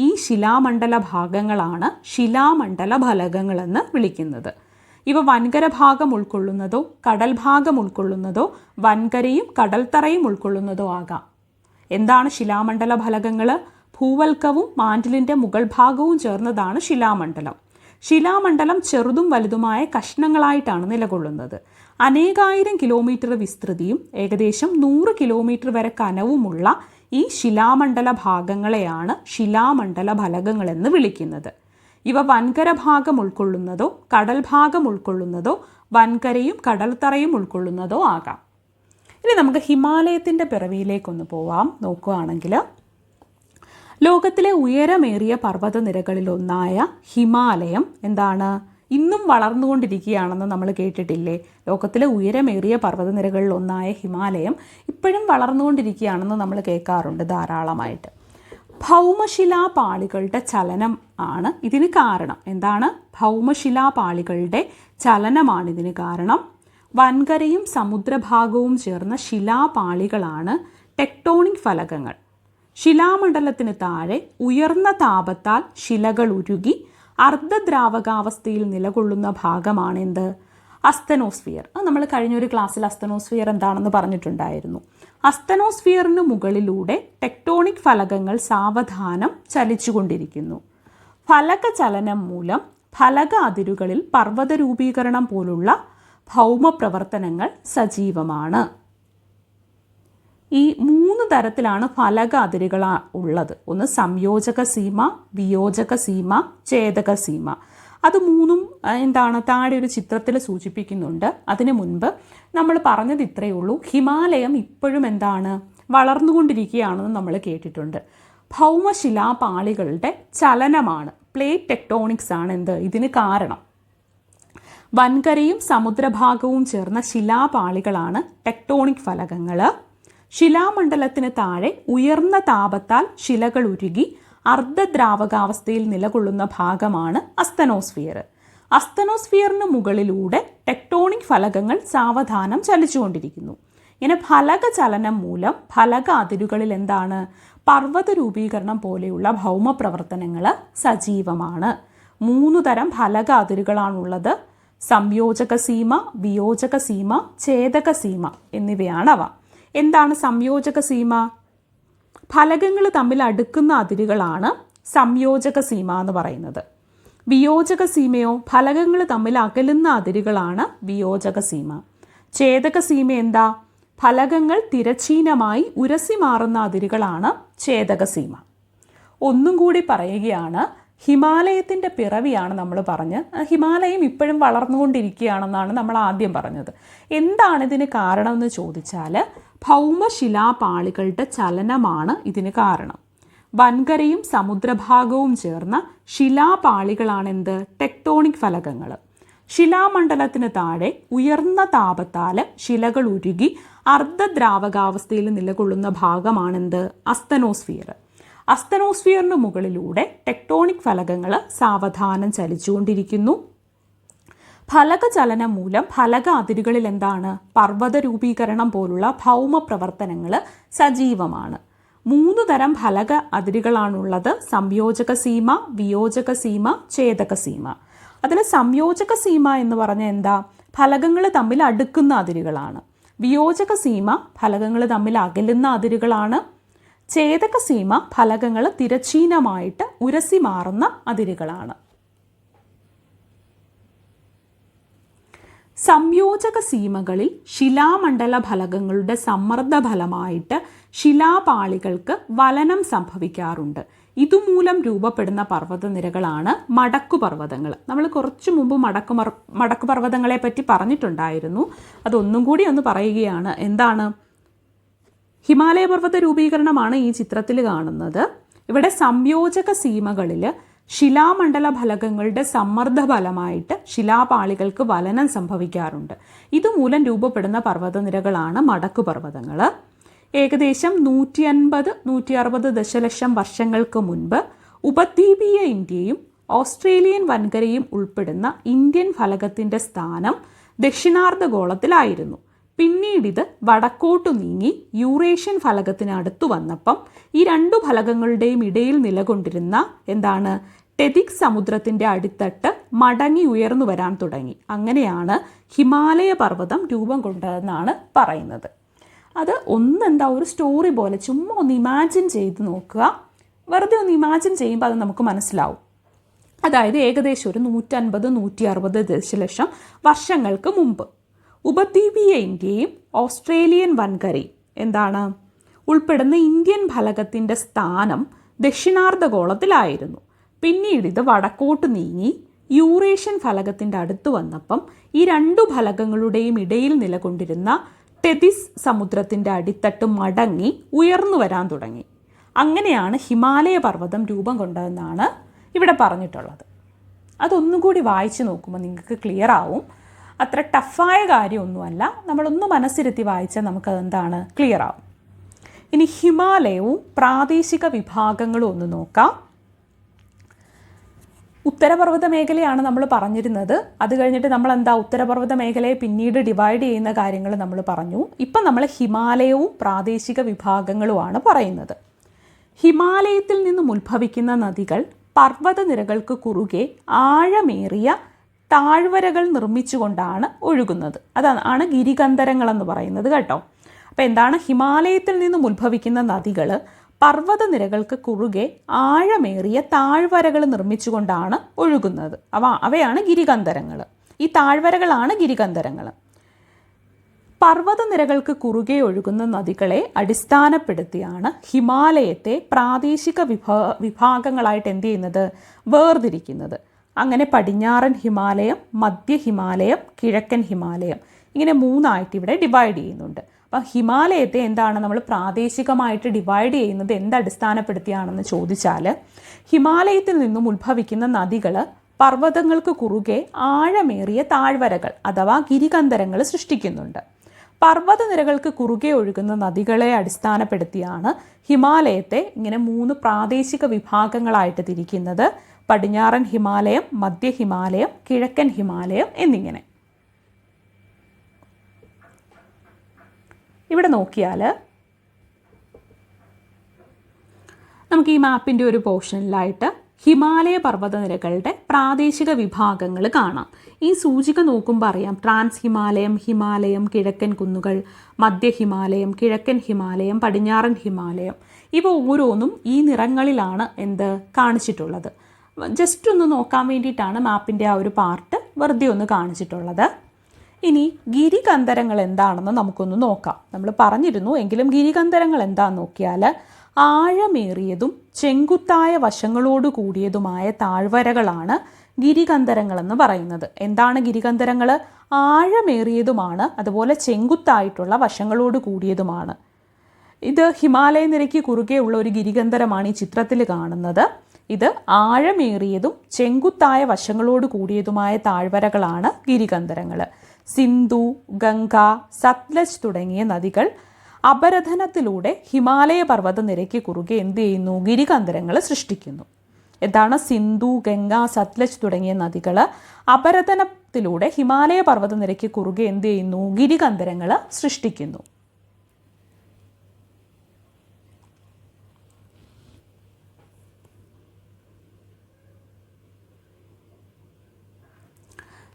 ഈ ശിലാമണ്ഡല ഭാഗങ്ങളാണ് ശിലാമണ്ഡല ഫലകങ്ങളെന്ന് വിളിക്കുന്നത്. ഇവ വൻകര ഭാഗം ഉൾക്കൊള്ളുന്നതോ കടൽ ഭാഗം ഉൾക്കൊള്ളുന്നതോ വൻകരയും കടൽത്തറയും ഉൾക്കൊള്ളുന്നതോ ആകാം. എന്താണ് ശിലാമണ്ഡല ഫലകങ്ങൾ? ഭൂവൽക്കവും മാന്റിലിൻ്റെ മുകൾ ഭാഗവും ചേർന്നതാണ് ശിലാമണ്ഡലം. ശിലാമണ്ഡലം ചെറുതും വലുതുമായ കഷ്ണങ്ങളായിട്ടാണ് നിലകൊള്ളുന്നത്. അനേകായിരം കിലോമീറ്റർ വിസ്തൃതിയും ഏകദേശം 100 കിലോമീറ്റർ വരെ കനവുമുള്ള ഈ ശിലാമണ്ഡല ഭാഗങ്ങളെയാണ് ശിലാമണ്ഡല ഫലകങ്ങളെന്ന് വിളിക്കുന്നത്. ഇവ വൻകര ഭാഗം ഉൾക്കൊള്ളുന്നതോ കടൽ ഭാഗം ഉൾക്കൊള്ളുന്നതോ വൻകരയും കടൽത്തറയും ഉൾക്കൊള്ളുന്നതോ ആകാം. ഇനി നമുക്ക് ഹിമാലയത്തിൻ്റെ പിറവിയിലേക്കൊന്ന് പോവാം. നോക്കുകയാണെങ്കിൽ ലോകത്തിലെ ഉയരമേറിയ പർവ്വതനിരകളിലൊന്നായ ഹിമാലയം ഇന്നും വളർന്നുകൊണ്ടിരിക്കുകയാണെന്ന് നമ്മൾ കേട്ടിട്ടില്ലേ? ലോകത്തിലെ ഉയരമേറിയ പർവ്വതനിരകളിലൊന്നായ ഹിമാലയം ഇപ്പോഴും വളർന്നുകൊണ്ടിരിക്കുകയാണെന്ന് നമ്മൾ കേൾക്കാറുണ്ട് ധാരാളമായിട്ട്. ഭൗമശിലാപാളികളുടെ ചലനം ആണ് ഇതിന് കാരണം. എന്താണ്? ഭൗമശിലാപാളികളുടെ ചലനമാണ് ഇതിന് കാരണം. വൻകരയും സമുദ്രഭാഗവും ചേർന്ന ശിലാപാളികളാണ് ടെക്ടോണിക് ഫലകങ്ങൾ. ശിലാമണ്ഡലത്തിന് താഴെ ഉയർന്ന താപത്താൽ ശിലകൾ ഉരുകി അർദ്ധദ്രാവകാവസ്ഥയിൽ നിലകൊള്ളുന്ന ഭാഗമാണ് എന്ത്? അസ്തനോസ്ഫിയർ. നമ്മൾ കഴിഞ്ഞൊരു ക്ലാസ്സിൽ അസ്തനോസ്ഫിയർ എന്താണെന്ന് പറഞ്ഞിട്ടുണ്ടായിരുന്നു. അസ്തനോസ്ഫിയറിന് മുകളിലൂടെ ടെക്ടോണിക് ഫലകങ്ങൾ സാവധാനം ചലിച്ചുകൊണ്ടിരിക്കുന്നു. ഫലക ചലനം മൂലം ഫലക അതിരുകളിൽ പർവ്വത രൂപീകരണം പോലുള്ള ഭൗമപ്രവർത്തനങ്ങൾ സജീവമാണ്. ഈ 3 തരത്തിലാണ് ഫലക അതിരുകൾ ഉള്ളത്. ഒന്ന് സംയോജക സീമ, വിയോജക സീമ, ഛേദക സീമ. അത് 3ഉം എന്താണ് താഴെ ഒരു ചിത്രത്തിൽ സൂചിപ്പിക്കുന്നുണ്ട്. അതിനു മുൻപ് നമ്മൾ പറഞ്ഞത് ഇത്രയേ ഉള്ളൂ. ഹിമാലയം ഇപ്പോഴും എന്താണ്? വളർന്നുകൊണ്ടിരിക്കുകയാണെന്ന് നമ്മൾ കേട്ടിട്ടുണ്ട്. ഭൗമശിലാപാളികളുടെ ചലനമാണ്, പ്ലേറ്റ് ടെക്ടോണിക്സ് ആണ് എന്ത്? ഇതിന് കാരണം. വൻകരയും സമുദ്രഭാഗവും ചേർന്ന ശിലാപാളികളാണ് ടെക്ടോണിക് ഫലകങ്ങൾ. ശിലാമണ്ഡലത്തിന് താഴെ ഉയർന്ന താപത്താൽ ശിലകൾ ഉരുകി അർദ്ധദ്രാവകാവസ്ഥയിൽ നിലകൊള്ളുന്ന ഭാഗമാണ് അസ്തനോസ്ഫിയർ. അസ്തനോസ്ഫിയറിന് മുകളിലൂടെ ടെക്ടോണിക് ഫലകങ്ങൾ സാവധാനം ചലിച്ചുകൊണ്ടിരിക്കുന്നു. ഇങ്ങനെ ഫലക ചലനം മൂലം ഫലക അതിരുകളിൽ എന്താണ്? പർവ്വത രൂപീകരണം പോലെയുള്ള ഭൗമപ്രവർത്തനങ്ങൾ സജീവമാണ്. 3 തരം ഫലക അതിരുകളാണുള്ളത്. സംയോജക സീമ, വിയോജക സീമ, ഛേദക സീമ എന്നിവയാണവ. എന്താണ് സംയോജക സീമ? ഫലകങ്ങൾ തമ്മിൽ അടുക്കുന്ന അതിരുകളാണ് സംയോജക സീമ എന്ന് പറയുന്നത്. വിയോജക സീമയോ? ഫലകങ്ങൾ തമ്മിൽ അകലുന്ന അതിരുകളാണ് വിയോജക സീമ. ഛേദക സീമ എന്താ? ഫലകങ്ങൾ തിരശ്ചീനമായി ഉരസി മാറുന്ന അതിരുകളാണ് ഛേദക സീമ. ഒന്നും കൂടി പറയുകയാണ്, ഹിമാലയത്തിൻ്റെ പിറവിയാണ് നമ്മൾ പറഞ്ഞ്. ഹിമാലയം ഇപ്പോഴും വളർന്നുകൊണ്ടിരിക്കുകയാണെന്നാണ് നമ്മൾ ആദ്യം പറഞ്ഞത്. എന്താണ് ഇതിന് കാരണമെന്ന് ചോദിച്ചാൽ ഭൗമശിലാപാളികളുടെ ചലനമാണ് ഇതിന് കാരണം. വൻകരയും സമുദ്രഭാഗവും ചേർന്ന ശിലാപാളികളാണെന്ത്? ടെക്ടോണിക് ഫലകങ്ങൾ. ശിലാമണ്ഡലത്തിന് താഴെ ഉയർന്ന താപത്താൽ ശിലകൾ ഉരുകി അർദ്ധദ്രാവകാവസ്ഥയിൽ നിലകൊള്ളുന്ന ഭാഗമാണെന്ത്? അസ്തനോസ്ഫിയർ. അസ്തനോസ്ഫിയറിന് മുകളിലൂടെ ടെക്ടോണിക് ഫലകങ്ങൾ സാവധാനം ചലിച്ചുകൊണ്ടിരിക്കുന്നു. ഫലക ചലനം മൂലം ഫലക അതിരുകളിൽ എന്താണ്? പർവ്വത രൂപീകരണം പോലുള്ള ഭൗമപ്രവർത്തനങ്ങൾ സജീവമാണ്. 3 തരം ഫലക അതിരുകളാണുള്ളത്. സംയോജക സീമ, വിയോജക സീമ, ഛേദക സീമ. അതിൽ സംയോജക സീമ എന്ന് പറഞ്ഞാൽ എന്താ? ഫലകങ്ങൾ തമ്മിൽ അടുക്കുന്ന അതിരുകളാണ്. വിയോജക സീമ ഫലകങ്ങൾ തമ്മിൽ അകലുന്ന അതിരുകളാണ്. ഛേദക സീമ ഫലകങ്ങൾ തിരശ്ചീനമായിട്ട് ഉരസി മാറുന്ന അതിരുകളാണ്. സംയോജക സീമകളിൽ ശിലാമണ്ഡല ഫലകങ്ങളുടെ സമ്മർദ്ദ ഫലമായിട്ട് ശിലാപാളികൾക്ക് വലനം സംഭവിക്കാറുണ്ട്. ഇതുമൂലം രൂപപ്പെടുന്ന പർവ്വതനിരകളാണ് മടക്കുപർവ്വതങ്ങൾ. നമ്മൾ കുറച്ചു മുമ്പ് മടക്കുപർവ്വതങ്ങളെ പറ്റി പറഞ്ഞിട്ടുണ്ടായിരുന്നു. അതൊന്നും കൂടി ഒന്ന് പറയുകയാണ്. എന്താണ്? ഹിമാലയ പർവ്വത രൂപീകരണമാണ് ഈ ചിത്രത്തിൽ കാണുന്നത്. ഇവിടെ സംയോജക സീമകളിൽ ശിലാമണ്ഡല ഫലകങ്ങളുടെ സമ്മർദ്ദ ഫലമായിട്ട് ശിലാപാളികൾക്ക് വലനം സംഭവിക്കാറുണ്ട്. ഇതുമൂലം രൂപപ്പെടുന്ന പർവ്വതനിരകളാണ് മടക്കുപർവ്വതങ്ങൾ. ഏകദേശം 150-160 ദശലക്ഷം വർഷങ്ങൾക്ക് മുൻപ് ഉപദ്വീപീയ ഇന്ത്യയും ഓസ്ട്രേലിയൻ വൻകരയും ഉൾപ്പെടുന്ന ഇന്ത്യൻ ഫലകത്തിൻ്റെ സ്ഥാനം ദക്ഷിണാർദ്ധഗോളത്തിലായിരുന്നു. പിന്നീടിത് വടക്കോട്ടു നീങ്ങി യൂറേഷ്യൻ ഫലകത്തിന് അടുത്തു വന്നപ്പം ഈ 2 ഫലകങ്ങളുടെയും ഇടയിൽ നിലകൊണ്ടിരുന്ന എന്താണ്? ടെതിക് സമുദ്രത്തിൻ്റെ അടിത്തട്ട് മടങ്ങി ഉയർന്നു വരാൻ തുടങ്ങി. അങ്ങനെയാണ് ഹിമാലയ പർവ്വതം രൂപം കൊണ്ടതെന്നാണ് പറയുന്നത്. അത് ഒന്നെന്താ ഒരു സ്റ്റോറി പോലെ ചുമ്മാ ഒന്ന് ഇമാജിൻ ചെയ്ത് നോക്കുക. വെറുതെ ഒന്ന് ഇമാജിൻ ചെയ്യുമ്പോൾ അത് നമുക്ക് മനസ്സിലാവും. അതായത് ഏകദേശം ഒരു 150-160 ദശലക്ഷം വർഷങ്ങൾക്ക് മുമ്പ് ഉപദ്വീപീയ ഇന്ത്യയും ഓസ്ട്രേലിയൻ വൻകരയും എന്താണ് ഉൾപ്പെടുന്ന ഇന്ത്യൻ ഫലകത്തിൻ്റെ സ്ഥാനം ദക്ഷിണാർദ്ധഗോളത്തിലായിരുന്നു. പിന്നീട് ഇത് വടക്കോട്ട് നീങ്ങി യൂറേഷ്യൻ ഫലകത്തിൻ്റെ അടുത്ത് വന്നപ്പം ഈ 2 ഫലകങ്ങളുടെയും ഇടയിൽ നിലകൊണ്ടിരുന്ന ടെതിസ് സമുദ്രത്തിൻ്റെ അടിത്തട്ട് മടങ്ങി ഉയർന്നു വരാൻ തുടങ്ങി. അങ്ങനെയാണ് ഹിമാലയ പർവ്വതം രൂപം കൊണ്ടതെന്നാണ് ഇവിടെ പറഞ്ഞിട്ടുള്ളത്. അതൊന്നുകൂടി വായിച്ച് നോക്കുമ്പോൾ നിങ്ങൾക്ക് ക്ലിയർ ആവും. അത്ര ടഫായ കാര്യമൊന്നുമല്ല. നമ്മളൊന്ന് മനസ്സിരുത്തി വായിച്ചാൽ നമുക്കതെന്താണ് ക്ലിയർ ആവും. ഇനി ഹിമാലയവും പ്രാദേശിക വിഭാഗങ്ങളും ഒന്ന് നോക്കാം. ഉത്തരപർവ്വത മേഖലയാണ് നമ്മൾ പറഞ്ഞിരുന്നത്. അത് കഴിഞ്ഞിട്ട് നമ്മൾ ഉത്തരപർവ്വത മേഖലയെ പിന്നീട് ഡിവൈഡ് ചെയ്യുന്ന കാര്യങ്ങൾ നമ്മൾ പറഞ്ഞു. ഇപ്പം നമ്മൾ ഹിമാലയവും പ്രാദേശിക വിഭാഗങ്ങളുമാണ് പറയുന്നത്. ഹിമാലയത്തിൽ നിന്നും ഉത്ഭവിക്കുന്ന നദികൾ പർവ്വതനിരകൾക്ക് കുറുകെ ആഴമേറിയ താഴ്വരകൾ നിർമ്മിച്ചുകൊണ്ടാണ് ഒഴുകുന്നത്. അതാണ് ഗിരികന്ധരങ്ങളെന്ന് പറയുന്നത് കേട്ടോ. അപ്പോൾ എന്താണ്? ഹിമാലയത്തിൽ നിന്നും ഉത്ഭവിക്കുന്ന നദികൾ പർവ്വതനിരകൾക്ക് കുറുകെ ആഴമേറിയ താഴ്വരകൾ നിർമ്മിച്ചുകൊണ്ടാണ് ഒഴുകുന്നത്. അവയാണ് ഗിരികന്ധരങ്ങൾ. ഈ താഴ്വരകളാണ് ഗിരികന്ധരങ്ങൾ. പർവ്വതനിരകൾക്ക് കുറുകെ ഒഴുകുന്ന നദികളെ അടിസ്ഥാനപ്പെടുത്തിയാണ് ഹിമാലയത്തെ പ്രാദേശിക വിഭാഗങ്ങളായിട്ട് എന്ത് ചെയ്യുന്നത്? വേർതിരിക്കുന്നത്. അങ്ങനെ പടിഞ്ഞാറൻ ഹിമാലയം, മധ്യ ഹിമാലയം, കിഴക്കൻ ഹിമാലയം, ഇങ്ങനെ മൂന്നായിട്ട് ഇവിടെ ഡിവൈഡ് ചെയ്യുന്നുണ്ട്. അപ്പം ഹിമാലയത്തെ നമ്മൾ പ്രാദേശികമായിട്ട് ഡിവൈഡ് ചെയ്യുന്നത് എന്തടിസ്ഥാനപ്പെടുത്തിയാണെന്ന് ചോദിച്ചാൽ, ഹിമാലയത്തിൽ നിന്നും ഉത്ഭവിക്കുന്ന നദികൾ പർവ്വതങ്ങൾക്ക് കുറുകെ ആഴമേറിയ താഴ്വരകൾ അഥവാ ഗിരികന്ധരങ്ങൾ സൃഷ്ടിക്കുന്നുണ്ട്. പർവ്വതനിരകൾക്ക് കുറുകെ ഒഴുകുന്ന നദികളെ അടിസ്ഥാനപ്പെടുത്തിയാണ് ഹിമാലയത്തെ ഇങ്ങനെ 3 പ്രാദേശിക വിഭാഗങ്ങളായിട്ട് തിരിക്കുന്നത്. പടിഞ്ഞാറൻ ഹിമാലയം, മധ്യ ഹിമാലയം, കിഴക്കൻ ഹിമാലയം എന്നിങ്ങനെ. ഇവിടെ നോക്കിയാൽ നമുക്ക് ഈ മാപ്പിൻ്റെ ഒരു പോർഷനിലായിട്ട് ഹിമാലയ പർവ്വതനിരകളുടെ പ്രാദേശിക വിഭാഗങ്ങൾ കാണാം. ഈ സൂചിക നോക്കുമ്പോൾ അറിയാം, ട്രാൻസ് ഹിമാലയം, ഹിമാലയം, കിഴക്കൻ കുന്നുകൾ, മധ്യ ഹിമാലയം, കിഴക്കൻ ഹിമാലയം, പടിഞ്ഞാറൻ ഹിമാലയം, ഇവ ഓരോന്നും ഈ നിറങ്ങളിലാണ് കാണിച്ചിട്ടുള്ളത്. ജസ്റ്റ് ഒന്ന് നോക്കാൻ വേണ്ടിയിട്ടാണ് മാപ്പിൻ്റെ ആ ഒരു പാർട്ട് വെറുതെ ഒന്ന് കാണിച്ചിട്ടുള്ളത്. ഇനി ഗിരികന്ധരങ്ങൾ എന്താണെന്ന് നമുക്കൊന്ന് നോക്കാം. നമ്മൾ പറഞ്ഞിരുന്നു, എങ്കിലും ഗിരികന്ധരങ്ങൾ എന്താണെന്ന് നോക്കിയാൽ ആഴമേറിയതും ചെങ്കുത്തായ വശങ്ങളോട് കൂടിയതുമായ താഴ്വരകളാണ് ഗിരികന്ധരങ്ങളെന്ന് പറയുന്നത്. എന്താണ് ഗിരികന്ധരങ്ങൾ? ആഴമേറിയതുമാണ്, അതുപോലെ ചെങ്കുത്തായിട്ടുള്ള വശങ്ങളോട് കൂടിയതുമാണ്. ഇത് ഹിമാലയ നിരയ്ക്ക് കുറുകെയുള്ള ഒരു ഗിരികന്ധരമാണ് ഈ ചിത്രത്തിൽ കാണുന്നത്. ഇത് ആഴമേറിയതും ചെങ്കുത്തായ വശങ്ങളോട് കൂടിയതുമായ താഴ്വരകളാണ് ഗിരികന്ധരങ്ങൾ. സിന്ധു, ഗംഗ, സത്ലജ് തുടങ്ങിയ നദികൾ അപരദനത്തിലൂടെ ഹിമാലയ പർവ്വതനിരയ്ക്ക് കുറുകെ എന്ത് ചെയ്യുന്നു? ഗിരികന്ധരങ്ങൾ സൃഷ്ടിക്കുന്നു. എന്താണ്? സിന്ധു, ഗംഗ, സത്ലജ് തുടങ്ങിയ നദികൾ അപരദനത്തിലൂടെ ഹിമാലയ പർവ്വതനിരയ്ക്ക് കുറുകെ എന്ത് ചെയ്യുന്നു? ഗിരികന്ധരങ്ങൾ സൃഷ്ടിക്കുന്നു.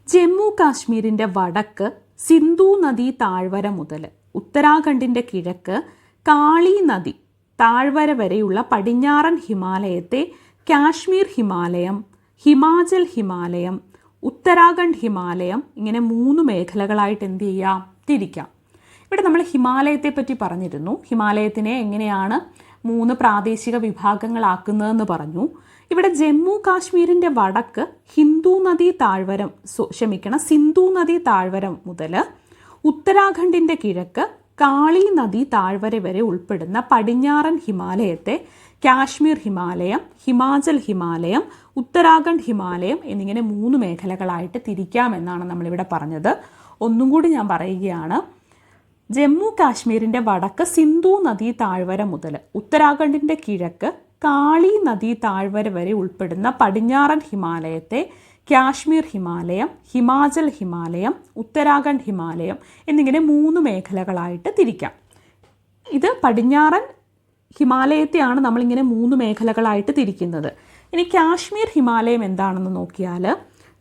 ജമ്മു കാശ്മീരിൻ്റെ വടക്ക് സിന്ധു നദി താഴ്വര മുതൽ ഉത്തരാഖണ്ഡിൻ്റെ കിഴക്ക് കാളി നദി താഴ്വര വരെയുള്ള പടിഞ്ഞാറൻ ഹിമാലയത്തെ കാശ്മീർ ഹിമാലയം, ഹിമാചൽ ഹിമാലയം, ഉത്തരാഖണ്ഡ് ഹിമാലയം, ഇങ്ങനെ 3 മേഖലകളായിട്ട് എന്ത് ചെയ്യാം? തിരിക്കാം. ഇവിടെ നമ്മൾ ഹിമാലയത്തെ പറ്റി പറഞ്ഞിരുന്നു. ഹിമാലയത്തിനെ എങ്ങനെയാണ് 3 പ്രാദേശിക വിഭാഗങ്ങളാക്കുന്നതെന്ന് പറഞ്ഞു. ഇവിടെ ജമ്മു കാശ്മീരിൻ്റെ വടക്ക് സിന്ധു നദി താഴ്വര മുതൽ ഉത്തരാഖണ്ഡിൻ്റെ കിഴക്ക് കാളി നദി താഴ്വര വരെ ഉൾപ്പെടുന്ന പടിഞ്ഞാറൻ ഹിമാലയത്തെ കാശ്മീർ ഹിമാലയം, ഹിമാചൽ ഹിമാലയം, ഉത്തരാഖണ്ഡ് ഹിമാലയം എന്നിങ്ങനെ 3 മേഖലകളായിട്ട് തിരിക്കാമെന്നാണ് നമ്മളിവിടെ പറഞ്ഞത്. ഒന്നും കൂടി ഞാൻ പറയുകയാണ്. ജമ്മു കാശ്മീരിൻ്റെ വടക്ക് സിന്ധു നദി താഴ്വര മുതൽ ഉത്തരാഖണ്ഡിൻ്റെ കിഴക്ക് കാളി നദി താഴ്വര വരെ ഉൾപ്പെടുന്ന പടിഞ്ഞാറൻ ഹിമാലയത്തെ കാശ്മീർ ഹിമാലയം, ഹിമാചൽ ഹിമാലയം, ഉത്തരാഖണ്ഡ് ഹിമാലയം എന്നിങ്ങനെ 3 മേഖലകളായിട്ട് തിരിക്കാം. ഇത് പടിഞ്ഞാറൻ ഹിമാലയത്തെയാണ് നമ്മളിങ്ങനെ 3 മേഖലകളായിട്ട് തിരിക്കുന്നത്. ഇനി കാശ്മീർ ഹിമാലയം എന്താണെന്ന് നോക്കിയാൽ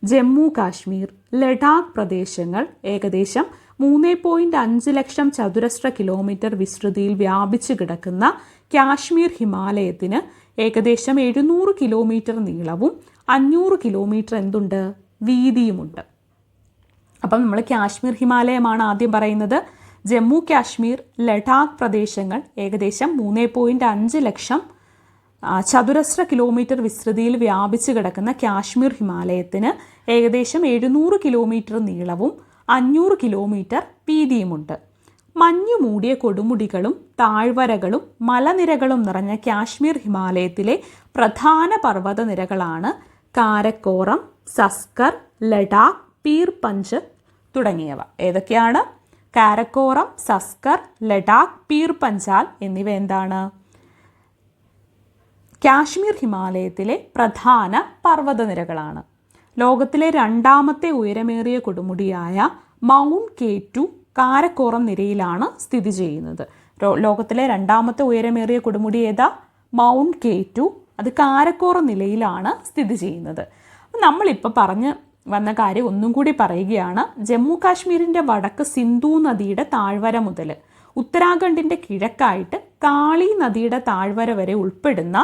ജമ്മു കാശ്മീർ, ലഡാക്ക് പ്രദേശങ്ങൾ ഏകദേശം 3.5 ലക്ഷം ചതുരശ്ര കിലോമീറ്റർ വിസ്തൃതിയിൽ വ്യാപിച്ചു കിടക്കുന്ന കാശ്മീർ ഹിമാലയത്തിന് ഏകദേശം 700 കിലോമീറ്റർ നീളവും 500 കിലോമീറ്റർ വീതിയുമുണ്ട്. അപ്പം നമ്മൾ കാശ്മീർ ഹിമാലയമാണ് ആദ്യം പറയുന്നത്. ജമ്മു കാശ്മീർ, ലഡാക്ക് പ്രദേശങ്ങൾ ഏകദേശം 3.5 ലക്ഷം ചതുരശ്ര കിലോമീറ്റർ വിസ്തൃതിയിൽ വ്യാപിച്ചു കിടക്കുന്ന കാശ്മീർ ഹിമാലയത്തിന് ഏകദേശം 700 കിലോമീറ്റർ നീളവും 500 കിലോമീറ്റർ വീതിയുമുണ്ട്. മഞ്ഞു മൂടിയ കൊടുമുടികളും താഴ്വരകളും മലനിരകളും നിറഞ്ഞ കാശ്മീർ ഹിമാലയത്തിലെ പ്രധാന പർവ്വതനിരകളാണ് കാരക്കോറം, സസ്കർ, ലഡാക്ക്, പീർ പഞ്ച് തുടങ്ങിയവ. ഏതൊക്കെയാണ്? കാരക്കോറം, സസ്കർ, ലഡാക്ക്, പീർ പഞ്ചാൽ എന്നിവ എന്താണ്? കാശ്മീർ ഹിമാലയത്തിലെ പ്രധാന പർവ്വതനിരകളാണ്. ലോകത്തിലെ രണ്ടാമത്തെ ഉയരമേറിയ കൊടുമുടിയായ മൗണ്ട് K2 കാരക്കോറം നിരയിലാണ് സ്ഥിതി ചെയ്യുന്നത്. ലോകത്തിലെ രണ്ടാമത്തെ ഉയരമേറിയ കൊടുമുടി ഏതാ? Mount K2. അത് കാരക്കോറം നിലയിലാണ് സ്ഥിതി ചെയ്യുന്നത്. നമ്മളിപ്പോൾ പറഞ്ഞ് വന്ന കാര്യം ഒന്നും കൂടി പറയുകയാണ്. ജമ്മു കാശ്മീരിൻ്റെ വടക്ക് സിന്ധു നദിയുടെ താഴ്വര മുതൽ ഉത്തരാഖണ്ഡിൻ്റെ കിഴക്കായിട്ട് കാളി നദിയുടെ താഴ്വര വരെ ഉൾപ്പെടുന്ന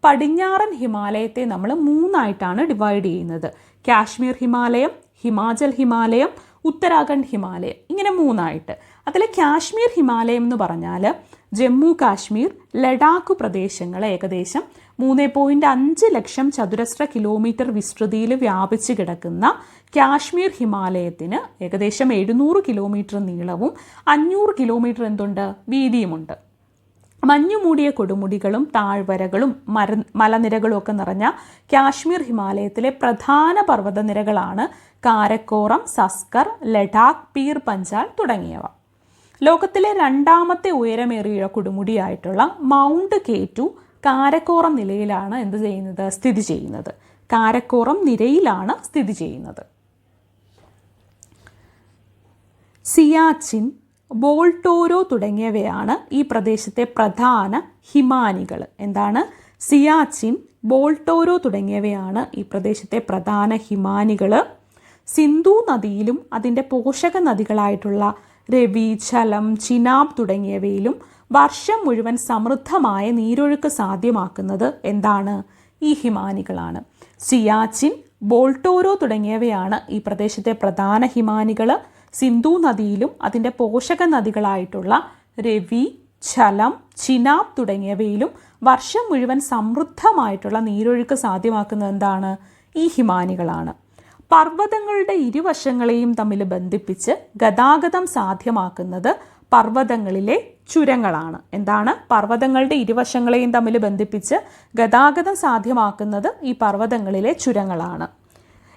പടിഞ്ഞാറൻ ഹിമാലയത്തെ നമ്മൾ മൂന്നായിട്ടാണ് ഡിവൈഡ് ചെയ്യുന്നത്. കാശ്മീർ ഹിമാലയം, ഹിമാചൽ ഹിമാലയം, ഉത്തരാഖണ്ഡ് ഹിമാലയം, ഇങ്ങനെ മൂന്നായിട്ട്. അതിൽ കാശ്മീർ ഹിമാലയം എന്ന് പറഞ്ഞാൽ ജമ്മു കാശ്മീർ, ലഡാക്ക് പ്രദേശങ്ങൾ ഏകദേശം 3.5 ലക്ഷം ചതുരശ്ര കിലോമീറ്റർ വിസ്തൃതിയിൽ വ്യാപിച്ച് കിടക്കുന്ന കാശ്മീർ ഹിമാലയത്തിന് ഏകദേശം 700 കിലോമീറ്റർ നീളവും 500 കിലോമീറ്റർ എന്തുണ്ട്? വീതിയുമുണ്ട്. മഞ്ഞുമൂടിയ കൊടുമുടികളും താഴ്വരകളും മലനിരകളും ഒക്കെ നിറഞ്ഞ കാശ്മീർ ഹിമാലയത്തിലെ പ്രധാന പർവ്വതനിരകളാണ് കാരക്കോറം, സസ്കർ, ലഡാക്ക്, പീർ പഞ്ചാൽ തുടങ്ങിയവ. ലോകത്തിലെ രണ്ടാമത്തെ ഉയരമേറിയ കൊടുമുടിയായിട്ടുള്ള മൗണ്ട് K2 കാരക്കോറം നിലയിലാണ് എന്ത് ചെയ്യുന്നത്? സ്ഥിതി ചെയ്യുന്നത്. കാരക്കോറം നിരയിലാണ് സ്ഥിതി ചെയ്യുന്നത്. സിയാച്ചിൻ, ബോൾട്ടോരോ തുടങ്ങിയവയാണ് ഈ പ്രദേശത്തെ പ്രധാന ഹിമാനികൾ. എന്താണ്? സിയാച്ചിൻ, ബോൾട്ടോരോ തുടങ്ങിയവയാണ് ഈ പ്രദേശത്തെ പ്രധാന ഹിമാനികൾ. സിന്ധു നദിയിലും അതിൻ്റെ പോഷക നദികളായിട്ടുള്ള രവി, ഝലം, ചിനാബ് തുടങ്ങിയവയിലും വർഷം മുഴുവൻ സമൃദ്ധമായ നീരൊഴുക്ക് സാധ്യമാക്കുന്നത് എന്താണ്? ഈ ഹിമാനികളാണ്. സിയാച്ചിൻ, ബോൾട്ടോരോ തുടങ്ങിയവയാണ് ഈ പ്രദേശത്തെ പ്രധാന ഹിമാനികൾ. സിന്ധു നദിയിലും അതിൻ്റെ പോഷക നദികളായിട്ടുള്ള രവി, ഝലം, ചിനാബ് തുടങ്ങിയവയിലും വർഷം മുഴുവൻ സമൃദ്ധമായിട്ടുള്ള നീരൊഴുക്ക് സാധ്യമാക്കുന്നത് എന്താണ്? ഈ ഹിമാനികളാണ്. പർവ്വതങ്ങളുടെ ഇരുവശങ്ങളെയും തമ്മിൽ ബന്ധിപ്പിച്ച് ഗതാഗതം സാധ്യമാക്കുന്നത് പർവ്വതങ്ങളിലെ ചുരങ്ങളാണ്. എന്താണ്? പർവ്വതങ്ങളുടെ ഇരുവശങ്ങളെയും തമ്മിൽ ബന്ധിപ്പിച്ച് ഗതാഗതം സാധ്യമാക്കുന്നത് ഈ പർവ്വതങ്ങളിലെ ചുരങ്ങളാണ്.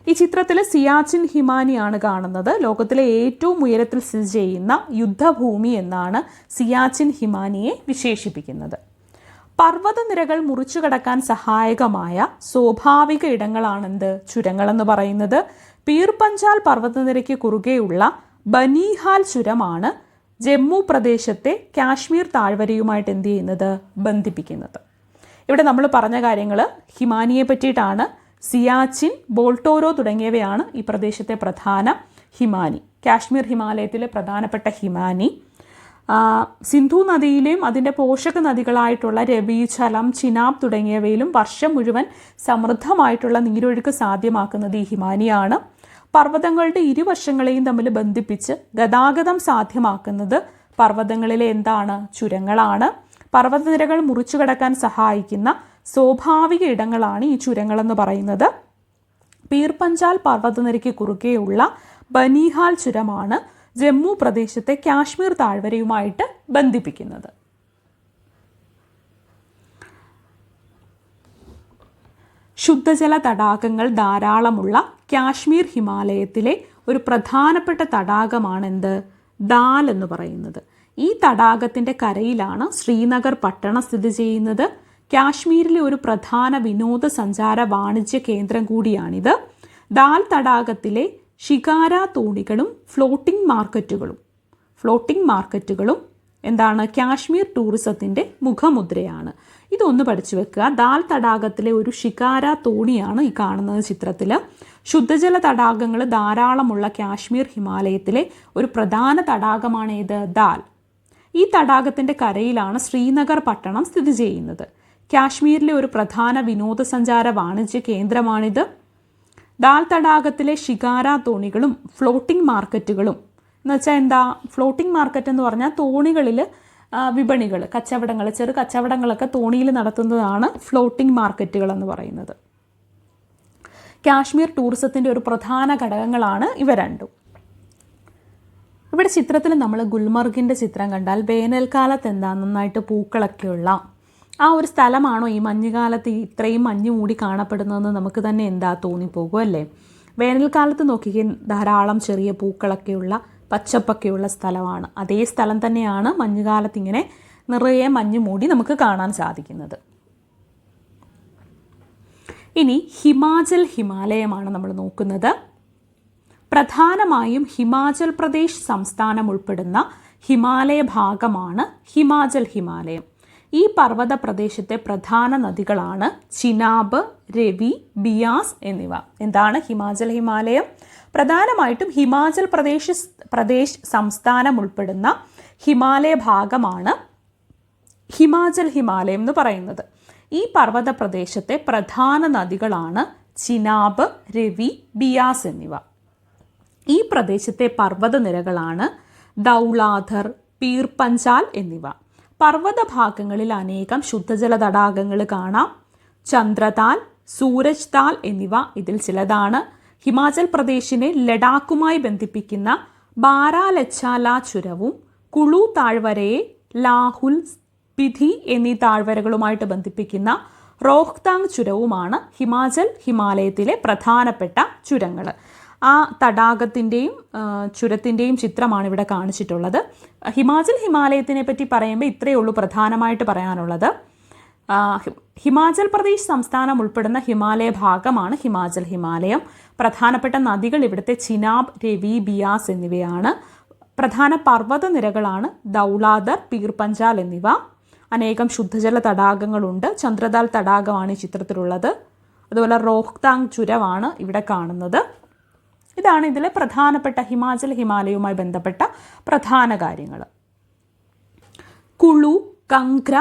ഈ ചിത്രത്തിൽ സിയാച്ചിൻ ഹിമാനിയാണ് കാണുന്നത്. ലോകത്തിലെ ഏറ്റവും ഉയരത്തിൽ സ്ഥിതി ചെയ്യുന്ന യുദ്ധഭൂമി എന്നാണ് സിയാച്ചിൻ ഹിമാനിയെ വിശേഷിപ്പിക്കുന്നത്. പർവ്വതനിരകൾ മുറിച്ചു കടക്കാൻ സഹായകമായ സ്വാഭാവിക ഇടങ്ങളാണെന്ത്? ചുരങ്ങളെന്ന് പറയുന്നത്. പീർ പഞ്ചാൽ പർവ്വതനിരയ്ക്ക് കുറുകെയുള്ള ബനിഹാൽ ചുരമാണ് ജമ്മു പ്രദേശത്തെ കാശ്മീർ താഴ്വരയുമായിട്ട് എന്ത് ചെയ്യുന്നത്? ബന്ധിപ്പിക്കുന്നത്. ഇവിടെ നമ്മൾ പറഞ്ഞ കാര്യങ്ങൾ ഹിമാനിയെ പറ്റിയിട്ടാണ്. സിയാച്ചിൻ, ബോൾട്ടോരോ തുടങ്ങിയവയാണ് ഈ പ്രദേശത്തെ പ്രധാന ഹിമാനി. കാശ്മീർ ഹിമാലയത്തിലെ പ്രധാനപ്പെട്ട ഹിമാനി. സിന്ധു നദിയിലെയും അതിൻ്റെ പോഷക നദികളായിട്ടുള്ള രവി, ഝലം, ചിനാബ് തുടങ്ങിയവയിലും വർഷം മുഴുവൻ സമൃദ്ധമായിട്ടുള്ള നീരൊഴുക്ക് സാധ്യമാക്കുന്നത് ഈ ഹിമാനിയാണ്. പർവ്വതങ്ങളുടെ ഇരുവശങ്ങളെയും തമ്മിൽ ബന്ധിപ്പിച്ച് ഗതാഗതം സാധ്യമാക്കുന്നത് പർവ്വതങ്ങളിലെ എന്താണ്? ചുരങ്ങളാണ്. പർവ്വതനിരകൾ മുറിച്ചു കടക്കാൻ സഹായിക്കുന്ന സ്വാഭാവിക ഇടങ്ങളാണ് ഈ ചുരങ്ങളെന്ന് പറയുന്നത്. പീർ പഞ്ചാൽ പർവ്വതനിരയ്ക്ക് കുറുകെയുള്ള ബനിഹാൽ ചുരമാണ് ജമ്മു പ്രദേശത്തെ കാശ്മീർ താഴ്വരയുമായിട്ട് ബന്ധിപ്പിക്കുന്നത്. ശുദ്ധജല തടാകങ്ങൾ ധാരാളമുള്ള കാശ്മീർ ഹിമാലയത്തിലെ ഒരു പ്രധാനപ്പെട്ട തടാകമാണെന്ത്? ദാൽ എന്ന് പറയുന്നത്. ഈ തടാകത്തിൻ്റെ കരയിലാണ് ശ്രീനഗർ പട്ടണം സ്ഥിതി ചെയ്യുന്നത്. കാശ്മീരിലെ ഒരു പ്രധാന വിനോദസഞ്ചാര വാണിജ്യ കേന്ദ്രം കൂടിയാണിത്. ദാൽ തടാകത്തിലെ ഷികാര തോണികളും ഫ്ലോട്ടിംഗ് മാർക്കറ്റുകളും എന്താണ്? കാശ്മീർ ടൂറിസത്തിൻ്റെ മുഖമുദ്രയാണ്. ഇതൊന്ന് പഠിച്ചു വെക്കുക. ദാൽ തടാകത്തിലെ ഒരു ഷികാര തോണിയാണ് ഈ കാണുന്നത് ചിത്രത്തിൽ. ശുദ്ധജല തടാകങ്ങൾ ധാരാളമുള്ള കാശ്മീർ ഹിമാലയത്തിലെ ഒരു പ്രധാന തടാകമാണ് ഏത്? ദാൽ. ഈ തടാകത്തിൻ്റെ കരയിലാണ് ശ്രീനഗർ പട്ടണം സ്ഥിതി ചെയ്യുന്നത്. കാശ്മീരിലെ ഒരു പ്രധാന വിനോദസഞ്ചാര വാണിജ്യ കേന്ദ്രമാണിത്. ദാൽ തടാകത്തിലെ ഷികാര തോണികളും ഫ്ലോട്ടിംഗ് മാർക്കറ്റുകളും എന്ന് വെച്ചാൽ എന്താ? ഫ്ലോട്ടിംഗ് മാർക്കറ്റ് എന്ന് പറഞ്ഞാൽ തോണികളിൽ വിപണികൾ, കച്ചവടങ്ങൾ, ചെറു കച്ചവടങ്ങളൊക്കെ തോണിയിൽ നടത്തുന്നതാണ് ഫ്ലോട്ടിംഗ് മാർക്കറ്റുകൾ എന്ന് പറയുന്നത്. കാശ്മീർ ടൂറിസത്തിൻ്റെ ഒരു പ്രധാന ഘടകങ്ങളാണ് ഇവ രണ്ടും. ഇവിടെ ചിത്രത്തിൽ നമ്മൾ ഗുൽമർഗിൻ്റെ ചിത്രം കണ്ടാൽ വേനൽക്കാലത്ത് എന്താ നന്നായിട്ട് പൂക്കളൊക്കെയുള്ള ആ ഒരു സ്ഥലമാണോ ഈ മഞ്ഞുകാലത്ത് ഇത്രയും മഞ്ഞ് മൂടി കാണപ്പെടുന്നതെന്ന് നമുക്ക് തന്നെ എന്താ തോന്നിപ്പോകും അല്ലേ? വേനൽക്കാലത്ത് നോക്കിയാൽ ധാരാളം ചെറിയ പൂക്കളൊക്കെയുള്ള പച്ചപ്പൊക്കെയുള്ള സ്ഥലമാണ്. അതേ സ്ഥലം തന്നെയാണ് മഞ്ഞുകാലത്ത് ഇങ്ങനെ നിറയെ മഞ്ഞ് മൂടി നമുക്ക് കാണാൻ സാധിക്കുന്നത്. ഇനി ഹിമാചൽ ഹിമാലയമാണ് നമ്മൾ നോക്കുന്നത്. പ്രധാനമായും ഹിമാചൽ പ്രദേശ് സംസ്ഥാനം ഉൾപ്പെടുന്ന ഹിമാലയ ഭാഗമാണ് ഹിമാചൽ ഹിമാലയം. ഈ പർവ്വത പ്രദേശത്തെ പ്രധാന നദികളാണ് ചിനാബ്, രവി, ബിയാസ് എന്നിവ. എന്താണ് ഹിമാചൽ ഹിമാലയം? പ്രധാനമായിട്ടും ഹിമാചൽ പ്രദേശ് സംസ്ഥാനം ഉൾപ്പെടുന്ന ഹിമാലയ ഭാഗമാണ് ഹിമാചൽ ഹിമാലയം എന്ന് പറയുന്നത്. ഈ പർവ്വത പ്രദേശത്തെ പ്രധാന നദികളാണ് ചിനാബ്, രവി, ബിയാസ് എന്നിവ. ഈ പ്രദേശത്തെ പർവ്വത നിരകളാണ് ദൗളാധർ, പീർ പഞ്ചാൽ എന്നിവ. പർവ്വത ഭാഗങ്ങളിൽ അനേകം ശുദ്ധജല തടാകങ്ങൾ കാണാം. ചന്ദ്രതാൽ, സൂരജ് താൽ എന്നിവ ഇതിൽ ചിലതാണ്. ഹിമാചൽ പ്രദേശിനെ ലഡാക്കുമായി ബന്ധിപ്പിക്കുന്ന ബാരാലച്ചാല ചുരവും കുളു താഴ്വരയെ ലാഹുൽ സ്പിതി എന്നീ താഴ്വരകളുമായിട്ട് ബന്ധിപ്പിക്കുന്ന റോഹ്താങ് ചുരവുമാണ് ഹിമാചൽ ഹിമാലയത്തിലെ പ്രധാനപ്പെട്ട ചുരങ്ങൾ. ആ തടാകത്തിൻ്റെയും ചുരത്തിൻ്റെയും ചിത്രമാണ് ഇവിടെ കാണിച്ചിട്ടുള്ളത്. ഹിമാചൽ ഹിമാലയത്തിനെ പറ്റി പറയുമ്പോൾ ഇത്രയേ ഉള്ളൂ പ്രധാനമായിട്ട് പറയാനുള്ളത്. ഹിമാചൽ പ്രദേശ് സംസ്ഥാനം ഉൾപ്പെടുന്ന ഹിമാലയ ഭാഗമാണ് ഹിമാചൽ ഹിമാലയം. പ്രധാനപ്പെട്ട നദികൾ ഇവിടുത്തെ ചിനാബ്, രവി, ബിയാസ് എന്നിവയാണ്. പ്രധാന പർവ്വത നിരകളാണ് ദൗളാധർ, പീർ പഞ്ചാൽ എന്നിവ. അനേകം ശുദ്ധജല തടാകങ്ങളുണ്ട്. ചന്ദ്രതാൽ തടാകമാണ് ഈ ചിത്രത്തിലുള്ളത്. അതുപോലെ റോഹ്താങ് ചുരമാണ് ഇവിടെ കാണുന്നത്. ഇതാണ് ഇതിലെ പ്രധാനപ്പെട്ട ഹിമാചൽ ഹിമാലയവുമായി ബന്ധപ്പെട്ട പ്രധാന കാര്യങ്ങൾ. കുളു, കംഗ്ര,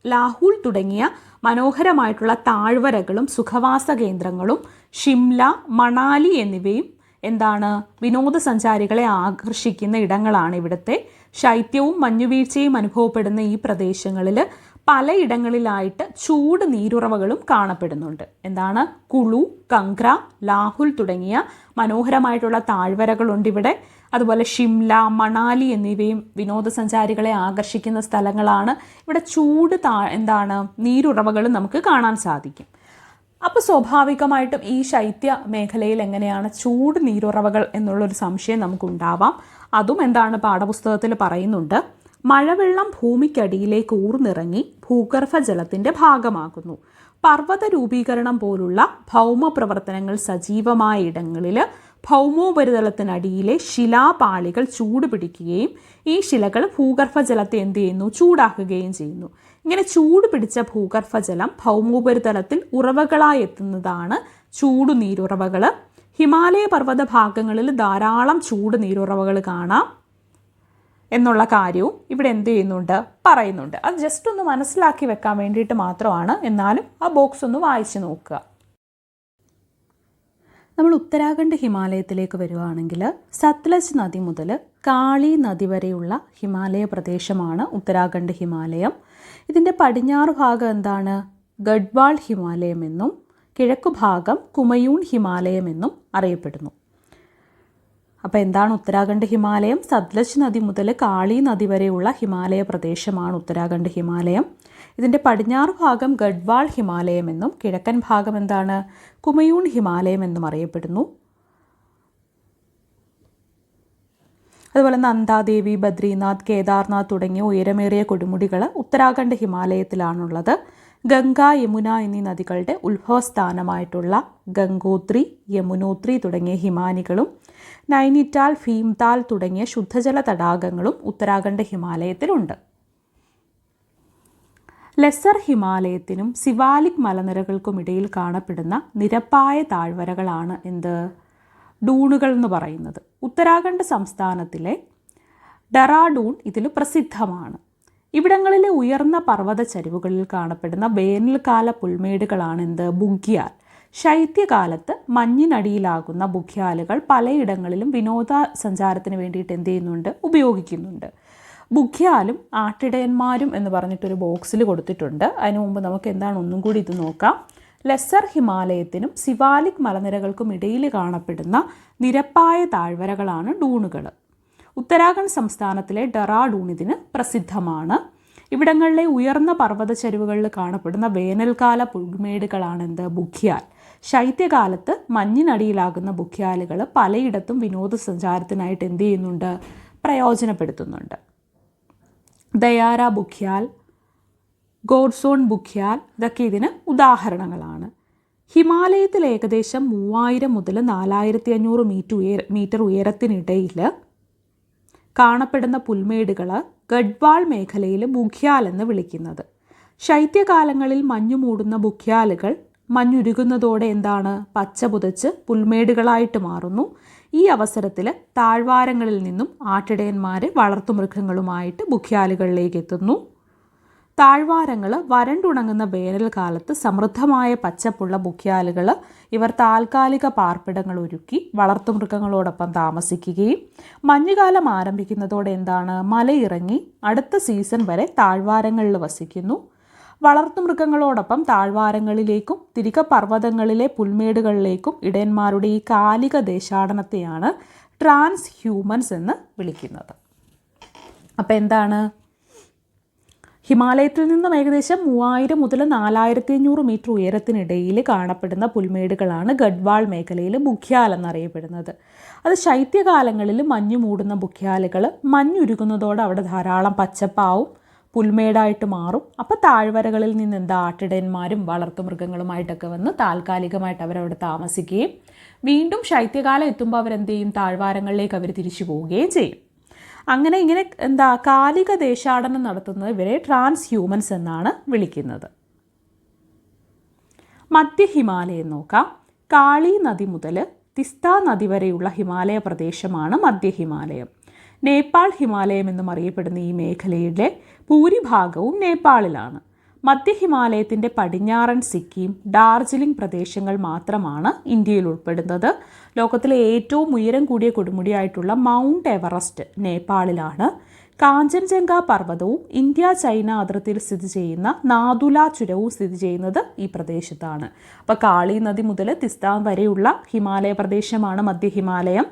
ലാഹൂൽ തുടങ്ങിയ മനോഹരമായിട്ടുള്ള താഴ്വരകളും സുഖവാസ കേന്ദ്രങ്ങളും ഷിംല, മണാലി എന്നിവയും എന്താണ് വിനോദസഞ്ചാരികളെ ആകർഷിക്കുന്ന ഇടങ്ങളാണ്. ഇവിടുത്തെ ശൈത്യവും മഞ്ഞുവീഴ്ചയും അനുഭവപ്പെടുന്ന ഈ പ്രദേശങ്ങളിൽ പലയിടങ്ങളിലായിട്ട് ചൂട് നീരുറവകളും കാണപ്പെടുന്നുണ്ട്. എന്താണ്? കുളു, കംഗ്ര, ലാഹുൽ തുടങ്ങിയ മനോഹരമായിട്ടുള്ള താഴ്വരകളുണ്ട് ഇവിടെ. അതുപോലെ ഷിംല, മണാലി എന്നിവയും വിനോദസഞ്ചാരികളെ ആകർഷിക്കുന്ന സ്ഥലങ്ങളാണ്. ഇവിടെ ചൂട് നീരുറവകളും നമുക്ക് കാണാൻ സാധിക്കും. അപ്പോൾ സ്വാഭാവികമായിട്ടും ഈ ശൈത്യ മേഖലയിൽ എങ്ങനെയാണ് ചൂട് നീരുറവകൾ എന്നുള്ളൊരു സംശയം നമുക്കുണ്ടാവാം. അതും എന്താണ് പാഠപുസ്തകത്തിൽ പറയുന്നുണ്ട്. മഴവെള്ളം ഭൂമിക്കടിയിലേക്ക് ഊർന്നിറങ്ങി ഭൂഗർഭജലത്തിൻ്റെ ഭാഗമാകുന്നു. പർവ്വത രൂപീകരണം പോലുള്ള ഭൗമ പ്രവർത്തനങ്ങൾ സജീവമായ ഇടങ്ങളിൽ ഭൗമോപരിതലത്തിനടിയിലെ ശിലാപാളികൾ ചൂടുപിടിക്കുകയും ഈ ശിലകൾ ഭൂഗർഭജലത്തെ എന്ത് ചെയ്യുന്നു? ചൂടാക്കുകയും ചെയ്യുന്നു. ഇങ്ങനെ ചൂട് പിടിച്ച ഭൂഗർഭജലം ഭൗമോപരിതലത്തിൽ ഉറവകളായി എത്തുന്നതാണ് ചൂട് നീരുറവകൾ. ഹിമാലയ പർവ്വത ഭാഗങ്ങളിൽ ധാരാളം ചൂട് നീരുറവകൾ കാണാം എന്നുള്ള കാര്യവും ഇവിടെ എന്ത് ചെയ്യുന്നുണ്ട്? പറയുന്നുണ്ട്. അത് ജസ്റ്റ് ഒന്ന് മനസ്സിലാക്കി വെക്കാൻ വേണ്ടിയിട്ട് മാത്രമാണ്. എന്നാലും ആ ബോക്സ് ഒന്ന് വായിച്ചു നോക്കുക. നമ്മൾ ഉത്തരാഖണ്ഡ് ഹിമാലയത്തിലേക്ക് വരുവാണെങ്കിൽ സത്ലജ് നദി മുതൽ കാളി നദി വരെയുള്ള ഹിമാലയ പ്രദേശമാണ് ഉത്തരാഖണ്ഡ് ഹിമാലയം. ഇതിൻ്റെ പടിഞ്ഞാറ് ഭാഗം എന്താണ്? ഗഡ്വാൾ ഹിമാലയം എന്നും കിഴക്കു ഭാഗം കുമയൂൺ ഹിമാലയം എന്നും അറിയപ്പെടുന്നു. അപ്പോൾ എന്താണ് ഉത്തരാഖണ്ഡ് ഹിമാലയം? സത്ലജ് നദി മുതൽ കാളി നദി വരെയുള്ള ഹിമാലയ പ്രദേശമാണ് ഉത്തരാഖണ്ഡ് ഹിമാലയം. ഇതിൻ്റെ പടിഞ്ഞാറ് ഭാഗം ഗഡ്വാൾ ഹിമാലയം എന്നും കിഴക്കൻ ഭാഗം എന്താണ്? കുമയൂൺ ഹിമാലയം എന്നും അറിയപ്പെടുന്നു. അതുപോലെ നന്ദാദേവി, ബദ്രീനാഥ്, കേദാർനാഥ് തുടങ്ങിയ ഉയരമേറിയ കൊടുമുടികൾ ഉത്തരാഖണ്ഡ് ഹിമാലയത്തിലാണുള്ളത്. ഗംഗ, യമുന എന്നീ നദികളുടെ ഉത്ഭവസ്ഥാനമായിട്ടുള്ള ഗംഗോത്രി, യമുനോത്രി തുടങ്ങിയ ഹിമാനികളും നൈനിറ്റാൽ, ഭീംതാൽ തുടങ്ങിയ ശുദ്ധജല തടാകങ്ങളും ഉത്തരാഖണ്ഡ് ഹിമാലയത്തിലുണ്ട്. ലെസർ ഹിമാലയത്തിനും സിവാലിക് മലനിരകൾക്കുമിടയിൽ കാണപ്പെടുന്ന നിരപ്പായ താഴ്വരകളാണ് എന്ത്? ഡൂണുകൾ എന്ന് പറയുന്നത്. ഉത്തരാഖണ്ഡ് സംസ്ഥാനത്തിലെ ഡെറാഡൂൺ ഇതിൽ പ്രസിദ്ധമാണ്. ഇവിടങ്ങളിലെ ഉയർന്ന പർവ്വത ചരിവുകളിൽ കാണപ്പെടുന്ന വേനൽക്കാല പുൽമേടുകളാണ് എന്ത്? ബുഗ്യാൽ. ശൈത്യകാലത്ത് മഞ്ഞിനടിയിലാകുന്ന ബുഗ്യാലുകൾ പലയിടങ്ങളിലും വിനോദസഞ്ചാരത്തിന് വേണ്ടിയിട്ട് എന്ത് ചെയ്യുന്നുണ്ട്? ഉപയോഗിക്കുന്നുണ്ട്. ബുഗ്യാലും ആട്ടിടയന്മാരും എന്ന് പറഞ്ഞിട്ടൊരു ബോക്സിൽ കൊടുത്തിട്ടുണ്ട്. അതിനു മുമ്പ് നമുക്ക് എന്താണ് ഒന്നും കൂടി ഇത് നോക്കാം. ലെസർ ഹിമാലയത്തിനും സിവാലിക് മലനിരകൾക്കും ഇടയിൽ കാണപ്പെടുന്ന നിരപ്പായ താഴ്വരകളാണ് ഡൂണുകൾ. ഉത്തരാഖണ്ഡ് സംസ്ഥാനത്തിലെ ഡെറാഡൂൺ ഇതിന് പ്രസിദ്ധമാണ്. ഇവിടങ്ങളിലെ ഉയർന്ന പർവ്വത ചരിവുകളിൽ കാണപ്പെടുന്ന വേനൽക്കാല പുൽമേടുകളാണ് എന്ത്? ബുഗ്യാൽ. ശൈത്യകാലത്ത് മഞ്ഞിനടിയിലാകുന്ന ബുഗ്യാലുകൾ പലയിടത്തും വിനോദസഞ്ചാരത്തിനായിട്ട് എന്ത് ചെയ്യുന്നുണ്ട്? പ്രയോജനപ്പെടുത്തുന്നുണ്ട്. ദയാര ബുഗ്യാൽ, ഗോഡ്സോൺ ബുഖ്യാൽ ഇതൊക്കെ ഇതിന് ഉദാഹരണങ്ങളാണ്. ഹിമാലയത്തിൽ ഏകദേശം 3000 മുതൽ 4500 മീറ്റർ ഉയരത്തിനിടയിൽ കാണപ്പെടുന്ന പുൽമേടുകൾ ഗഡ്വാൾ മേഖലയിൽ ബുഖ്യാൽ എന്ന് വിളിക്കുന്നത്. ശൈത്യകാലങ്ങളിൽ മഞ്ഞു മൂടുന്ന ബുഖ്യാലുകൾ മഞ്ഞുരുകുന്നതോടെ എന്താണ് പച്ച പുതച്ച് പുൽമേടുകളായിട്ട് മാറുന്നു. ഈ അവസരത്തിൽ താഴ്വാരങ്ങളിൽ നിന്നും ആട്ടിടയന്മാർ വളർത്തുമൃഗങ്ങളുമായിട്ട് ബുഖ്യാലുകളിലേക്ക് എത്തുന്നു. താഴ്വാരങ്ങൾ വരണ്ടുണങ്ങുന്ന വേനൽക്കാലത്ത് സമൃദ്ധമായ പച്ചപ്പുള്ള ബുഖ്യാലുകൾ ഇവർ താൽക്കാലിക പാർപ്പിടങ്ങൾ ഒരുക്കി വളർത്തുമൃഗങ്ങളോടൊപ്പം താമസിക്കുകയും മഞ്ഞുകാലം ആരംഭിക്കുന്നതോടെ എന്താണ് മലയിറങ്ങി അടുത്ത സീസൺ വരെ താഴ്വാരങ്ങളിൽ വസിക്കുന്നു. വളർത്തുമൃഗങ്ങളോടൊപ്പം താഴ്വാരങ്ങളിലേക്കും തിരികെ പർവ്വതങ്ങളിലെ പുൽമേടുകളിലേക്കും ഇടയന്മാരുടെ ഈ കാലിക ദേശാടനത്തെയാണ് ട്രാൻസ് ഹ്യൂമൻസ് എന്ന് വിളിക്കുന്നത്. അപ്പോൾ എന്താണ്, ഹിമാലയത്തിൽ നിന്നും ഏകദേശം 3000 മുതൽ 4500 മീറ്റർ ഉയരത്തിനിടയിൽ കാണപ്പെടുന്ന പുൽമേടുകളാണ് ഗഡ്വാൾ മേഖലയിൽ ബുഖ്യാൽ എന്നറിയപ്പെടുന്നത്. അത് ശൈത്യകാലങ്ങളിൽ മഞ്ഞു മൂടുന്ന ബുഖ്യാലുകൾ മഞ്ഞുരുകുന്നതോടെ അവിടെ ധാരാളം പച്ചപ്പാവും പുൽമേടായിട്ട് മാറും. അപ്പോൾ താഴ്വരകളിൽ നിന്ന് ആട്ടിടയന്മാരും വളർത്തുമൃഗങ്ങളുമായിട്ടൊക്കെ വന്ന് താൽക്കാലികമായിട്ട് അവരവിടെ താമസിക്കുകയും വീണ്ടും ശൈത്യകാലം എത്തുമ്പോൾ അവരെന്ത് ചെയ്യും, താഴ്വാരങ്ങളിലേക്ക് അവർ തിരിച്ചു പോവുകയും ചെയ്യും. അങ്ങനെ ഇങ്ങനെ കാലിക ദേശാടനം നടത്തുന്നത് ഇവരെ ട്രാൻസ് ഹ്യൂമൻസ് എന്നാണ് വിളിക്കുന്നത്. മധ്യ ഹിമാലയം നോക്കാം. കാളി നദി മുതൽ തിസ്ത നദി വരെയുള്ള ഹിമാലയ പ്രദേശമാണ് മധ്യ ഹിമാലയം. നേപ്പാൾ ഹിമാലയം എന്നും അറിയപ്പെടുന്ന ഈ മേഖലയുടെ ഭൂരിഭാഗവും നേപ്പാളിലാണ്. മധ്യ ഹിമാലയത്തിൻ്റെ പടിഞ്ഞാറൻ സിക്കിം, ഡാർജിലിംഗ് പ്രദേശങ്ങൾ മാത്രമാണ് ഇന്ത്യയിൽ ഉൾപ്പെടുന്നത്. ലോകത്തിലെ ഏറ്റവും ഉയരം കൂടിയ കൊടുമുടിയായിട്ടുള്ള മൗണ്ട് എവറസ്റ്റ് നേപ്പാളിലാണ്. കാഞ്ചൻജംഗ പർവ്വതവും ഇന്ത്യ ചൈന അതിർത്തിയിൽ സ്ഥിതി ചെയ്യുന്ന നാഥുല ചുരവും സ്ഥിതി ചെയ്യുന്നത് ഈ പ്രദേശത്താണ്. അപ്പോൾ കാളി നദി മുതൽ തിസ്താൻ വരെയുള്ള ഹിമാലയ പ്രദേശമാണ് മധ്യ ഹിമാലയം.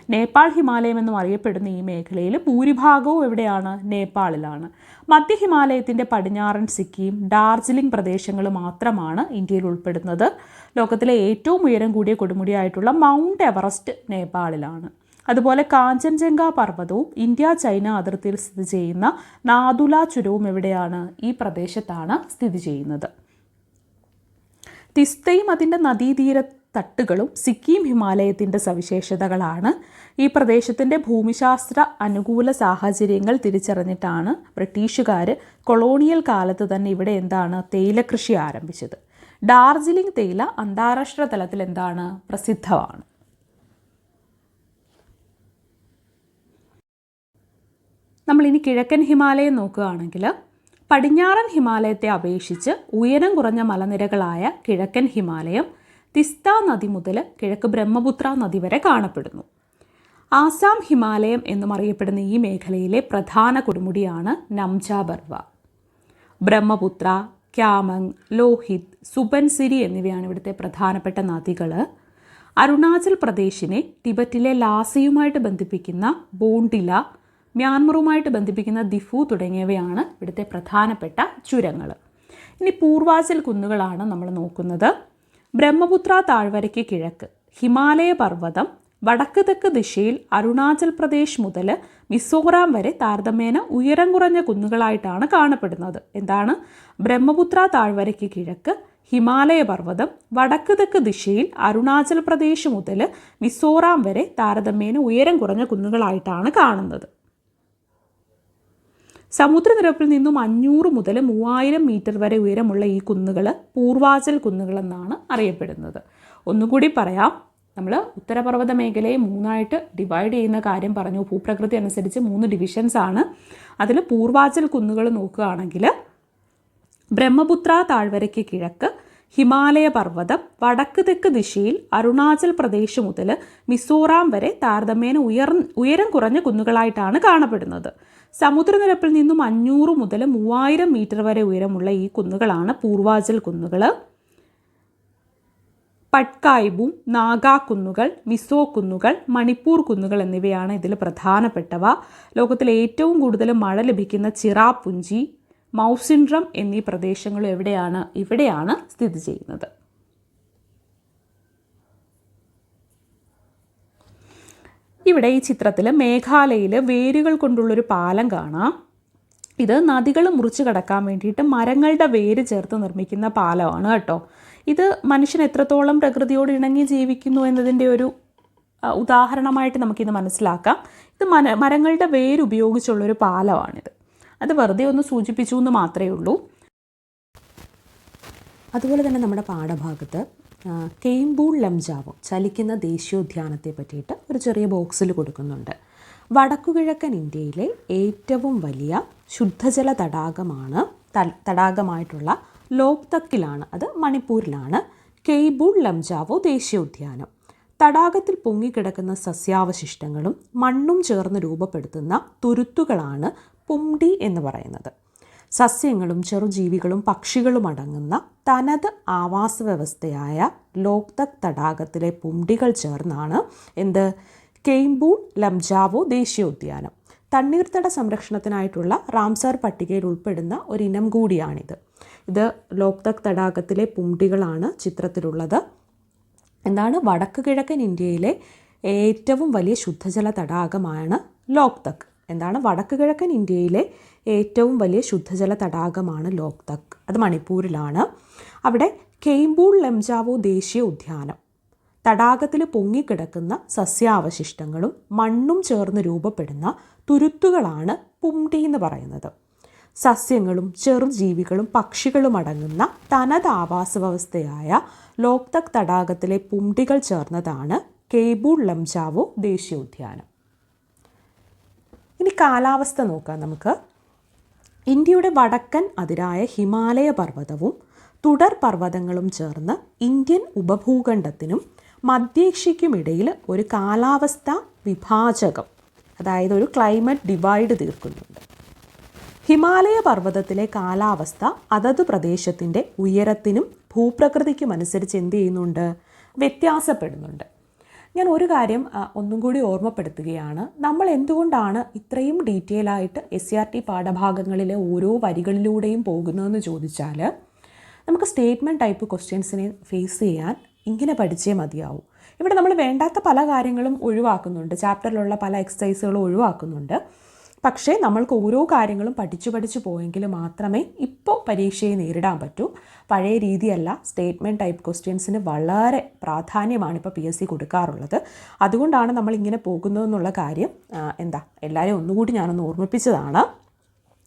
നേപ്പാൾ ഹിമാലയം എന്നും അറിയപ്പെടുന്ന ഈ മേഖലയിൽ ഭൂരിഭാഗവും എവിടെയാണ്, നേപ്പാളിലാണ്. മധ്യ ഹിമാലയത്തിൻ്റെ പടിഞ്ഞാറൻ സിക്കിം, ഡാർജിലിംഗ് പ്രദേശങ്ങൾ മാത്രമാണ് ഇന്ത്യയിൽ ഉൾപ്പെടുന്നത്. ലോകത്തിലെ ഏറ്റവും ഉയരം കൂടിയ കൊടുമുടിയായിട്ടുള്ള മൗണ്ട് എവറസ്റ്റ് നേപ്പാളിലാണ്. അതുപോലെ കാഞ്ചൻജംഗ പർവ്വതവും ഇന്ത്യ ചൈന അതിർത്തിയിൽ സ്ഥിതി ചെയ്യുന്ന നാഥുല ചുരവും എവിടെയാണ്, ഈ പ്രദേശത്താണ് സ്ഥിതി ചെയ്യുന്നത്. തിസ്തയും അതിൻ്റെ നദീതീര തട്ടുകളും സിക്കിം ഹിമാലയത്തിൻ്റെ സവിശേഷതകളാണ്. ഈ പ്രദേശത്തിൻ്റെ ഭൂമിശാസ്ത്ര അനുകൂല സാഹചര്യങ്ങൾ തിരിച്ചറിഞ്ഞിട്ടാണ് ബ്രിട്ടീഷുകാർ കൊളോണിയൽ കാലത്ത് തന്നെ ഇവിടെ തേയിലക്കൃഷി ആരംഭിച്ചത്. ഡാർജിലിംഗ് തേയില അന്താരാഷ്ട്ര തലത്തിൽ പ്രസിദ്ധമാണ്. നമ്മളിനി കിഴക്കൻ ഹിമാലയം നോക്കുകയാണെങ്കിൽ പടിഞ്ഞാറൻ ഹിമാലയത്തെ അപേക്ഷിച്ച് ഉയരം കുറഞ്ഞ മലനിരകളായ കിഴക്കൻ ഹിമാലയം തിസ്ത നദി മുതൽ കിഴക്ക് ബ്രഹ്മപുത്ര നദി വരെ കാണപ്പെടുന്നു. ആസാം ഹിമാലയം എന്നും അറിയപ്പെടുന്ന ഈ മേഖലയിലെ പ്രധാന കൊടുമുടിയാണ് നംജ ബർവ. ബ്രഹ്മപുത്ര, ക്യാമങ്, ലോഹിത്, സുബൻസിരി എന്നിവയാണ് ഇവിടുത്തെ പ്രധാനപ്പെട്ട നദികൾ. അരുണാചൽ പ്രദേശിനെ ടിബറ്റിലെ ലാസയുമായിട്ട് ബന്ധിപ്പിക്കുന്ന ബോണ്ടില, മ്യാൻമറുമായിട്ട് ബന്ധിപ്പിക്കുന്ന ദിഫു തുടങ്ങിയവയാണ് ഇവിടുത്തെ പ്രധാനപ്പെട്ട ചുരങ്ങൾ. ഇനി പൂർവാചൽ കുന്നുകളാണ് നമ്മൾ നോക്കുന്നത്. ബ്രഹ്മപുത്ര താഴ്വരയ്ക്ക് കിഴക്ക് ഹിമാലയ പർവ്വതം വടക്ക് തെക്ക് ദിശയിൽ അരുണാചൽ പ്രദേശ് മുതൽ മിസോറാം വരെ താരതമ്യേന ഉയരം കുറഞ്ഞ കുന്നുകളായിട്ടാണ് കാണപ്പെടുന്നത്. ബ്രഹ്മപുത്ര താഴ്വരയ്ക്ക് കിഴക്ക് ഹിമാലയ പർവ്വതം വടക്ക് തെക്ക് ദിശയിൽ അരുണാചൽ പ്രദേശ് മുതൽ മിസോറാം വരെ താരതമ്യേന ഉയരം കുറഞ്ഞ കുന്നുകളായിട്ടാണ് കാണുന്നത്. സമുദ്രനിരപ്പിൽ നിന്നും 500 മുതൽ 3000 മീറ്റർ വരെ ഉയരമുള്ള ഈ കുന്നുകൾ പൂർവാചൽ കുന്നുകളെന്നാണ് അറിയപ്പെടുന്നത്. ഒന്നുകൂടി പറയാം, നമ്മൾ ഉത്തരപർവ്വത മേഖലയെ 3ആയിട്ട് ഡിവൈഡ് ചെയ്യുന്ന കാര്യം പറഞ്ഞു. ഭൂപ്രകൃതി അനുസരിച്ച് 3 ഡിവിഷൻസ് ആണ്. അതിൽ പൂർവാചൽ കുന്നുകൾ നോക്കുകയാണെങ്കിൽ ബ്രഹ്മപുത്ര താഴ്വരയ്ക്ക് കിഴക്ക് ഹിമാലയ പർവ്വതം വടക്ക് തെക്ക് ദിശയിൽ അരുണാചൽ പ്രദേശ് മുതൽ മിസോറാം വരെ താരതമ്യേന ഉയരം കുറഞ്ഞ കുന്നുകളായിട്ടാണ് കാണപ്പെടുന്നത്. സമുദ്രനിരപ്പിൽ നിന്നും 500 മുതൽ 3000 മീറ്റർ വരെ ഉയരമുള്ള ഈ കുന്നുകളാണ് പൂർവാചൽ കുന്നുകൾ. പട്കായ്ബും, നാഗാ കുന്നുകൾ, മിസോ കുന്നുകൾ, മണിപ്പൂർ കുന്നുകൾ എന്നിവയാണ് ഇതിൽ പ്രധാനപ്പെട്ടവ. ലോകത്തിൽ ഏറ്റവും കൂടുതൽ മഴ ലഭിക്കുന്ന ചിറാപുഞ്ചി, മൗസിൻഡ്രം എന്നീ പ്രദേശങ്ങൾ ഇവിടെയാണ് സ്ഥിതി ചെയ്യുന്നത്. ഇവിടെ ഈ ചിത്രത്തിൽ മേഘാലയയിൽ വേരുകൾ കൊണ്ടുള്ളൊരു പാലം കാണാം. ഇത് നദികൾ മുറിച്ച് കടക്കാൻ വേണ്ടിയിട്ട് മരങ്ങളുടെ വേര് ചേർത്ത് നിർമ്മിക്കുന്ന പാലമാണ് കേട്ടോ. ഇത് മനുഷ്യൻ എത്രത്തോളം പ്രകൃതിയോട് ഇണങ്ങി ജീവിക്കുന്നു എന്നതിൻ്റെ ഒരു ഉദാഹരണമായിട്ട് നമുക്കിത് മനസ്സിലാക്കാം. ഇത് മരങ്ങളുടെ വേര് ഉപയോഗിച്ചുള്ളൊരു പാലമാണിത്. അത് വെറുതെ ഒന്ന് സൂചിപ്പിച്ചു എന്ന് മാത്രമേ ഉള്ളൂ. അതുപോലെ തന്നെ നമ്മുടെ പാഠഭാഗത്ത് കെയിംബൂൾ ലംജാവോ ചലിക്കുന്ന ദേശീയോദ്യാനത്തെ പറ്റിയിട്ട് ഒരു ചെറിയ ബോക്സിൽ കൊടുക്കുന്നുണ്ട്. വടക്കുകിഴക്കൻ ഇന്ത്യയിലെ ഏറ്റവും വലിയ ശുദ്ധജല തടാകമായിട്ടുള്ള ലോക്തക്കിലാണ്, അത് മണിപ്പൂരിലാണ്, കെയിംബൂൾ ലംജാവോ ദേശീയോദ്യാനം. തടാകത്തിൽ പൊങ്ങിക്കിടക്കുന്ന സസ്യാവശിഷ്ടങ്ങളും മണ്ണും ചേർന്ന് രൂപപ്പെടുത്തുന്ന തുരുത്തുകളാണ് പുംഡി എന്ന് പറയുന്നത്. സസ്യങ്ങളും ചെറുജീവികളും പക്ഷികളും അടങ്ങുന്ന തനത് ആവാസ വ്യവസ്ഥയായ ലോക്തക് തടാകത്തിലെ പുംഡികൾ ചേർന്നാണ് കെയിംബൂൾ ലംജാവോ ദേശീയോദ്യാനം. തണ്ണീർത്തട സംരക്ഷണത്തിനായിട്ടുള്ള റാംസാർ പട്ടികയിൽ ഉൾപ്പെടുന്ന ഒരിനം കൂടിയാണിത്. ഇത് ലോക്തക് തടാകത്തിലെ പുംഡികളാണ് ചിത്രത്തിലുള്ളത്. വടക്ക് കിഴക്കൻ ഇന്ത്യയിലെ ഏറ്റവും വലിയ ശുദ്ധജല തടാകമാണ് ലോക്തക്. വടക്ക് കിഴക്കൻ ഇന്ത്യയിലെ ഏറ്റവും വലിയ ശുദ്ധജല തടാകമാണ് ലോക്തക്. അത് മണിപ്പൂരിലാണ്. അവിടെ കെയിംബൂൾ ലംജാവോ ദേശീയ ഉദ്യാനം. തടാകത്തിൽ പൊങ്ങിക്കിടക്കുന്ന സസ്യാവശിഷ്ടങ്ങളും മണ്ണും ചേർന്ന് രൂപപ്പെടുന്ന തുരുത്തുകളാണ് പുംഡി എന്ന് പറയുന്നത്. സസ്യങ്ങളും ചെറുജീവികളും പക്ഷികളും അടങ്ങുന്ന തനത് ആവാസ വ്യവസ്ഥയായ ലോക്തക് തടാകത്തിലെ പുംഡികൾ ചേർന്നതാണ് കെയിംബൂൾ ലംജാവോ ദേശീയോദ്യാനം. ഇനി കാലാവസ്ഥ നോക്കാം നമുക്ക്. ഇന്ത്യയുടെ വടക്കൻ അതിരായ ഹിമാലയ പർവ്വതവും തുടർ പർവ്വതങ്ങളും ചേർന്ന് ഇന്ത്യൻ ഉപഭൂഖണ്ഡത്തിനും മധ്യേഷ്യയ്ക്കുമിടയിൽ ഒരു കാലാവസ്ഥ വിഭാജകം, അതായത് ഒരു ക്ലൈമറ്റ് ഡിവൈഡ് തീർക്കുന്നുണ്ട്. ഹിമാലയ പർവ്വതത്തിലെ കാലാവസ്ഥ അതത് പ്രദേശത്തിൻ്റെ ഉയരത്തിനും ഭൂപ്രകൃതിക്കും അനുസരിച്ച് വ്യത്യാസപ്പെടുന്നുണ്ട്. ഞാൻ ഒരു കാര്യം ഒന്നും കൂടി ഓർമ്മപ്പെടുത്തുകയാണ്. നമ്മൾ എന്തുകൊണ്ടാണ് ഇത്രയും ഡീറ്റെയിൽ ആയിട്ട് SCRT പാഠഭാഗങ്ങളിലെ ഓരോ വരികളിലൂടെയും പോകുന്നതെന്ന് ചോദിച്ചാൽ, നമുക്ക് സ്റ്റേറ്റ്മെൻറ്റ് ടൈപ്പ് ക്വസ്റ്റ്യൻസിനെ ഫേസ് ചെയ്യാൻ ഇങ്ങനെ പഠിച്ചേ മതിയാവും. ഇവിടെ നമ്മൾ വേണ്ടാത്ത പല കാര്യങ്ങളും ഒഴിവാക്കുന്നുണ്ട്, ചാപ്റ്ററിലുള്ള പല എക്സസൈസുകളും ഒഴിവാക്കുന്നുണ്ട്. പക്ഷേ നമ്മൾക്ക് ഓരോ കാര്യങ്ങളും പഠിച്ചു പോയെങ്കിൽ മാത്രമേ ഇപ്പോൾ പരീക്ഷയെ നേരിടാൻ പറ്റൂ. പഴയ രീതിയല്ല, സ്റ്റേറ്റ്മെൻറ്റ് ടൈപ്പ് ക്വസ്റ്റ്യൻസിന് വളരെ പ്രാധാന്യമാണ് ഇപ്പോൾ PSC കൊടുക്കാറുള്ളത്. അതുകൊണ്ടാണ് നമ്മളിങ്ങനെ പോകുന്നതെന്നുള്ള കാര്യം എല്ലാവരെയും ഒന്നുകൂടി ഞാനൊന്ന് ഓർമ്മിപ്പിച്ചതാണ്.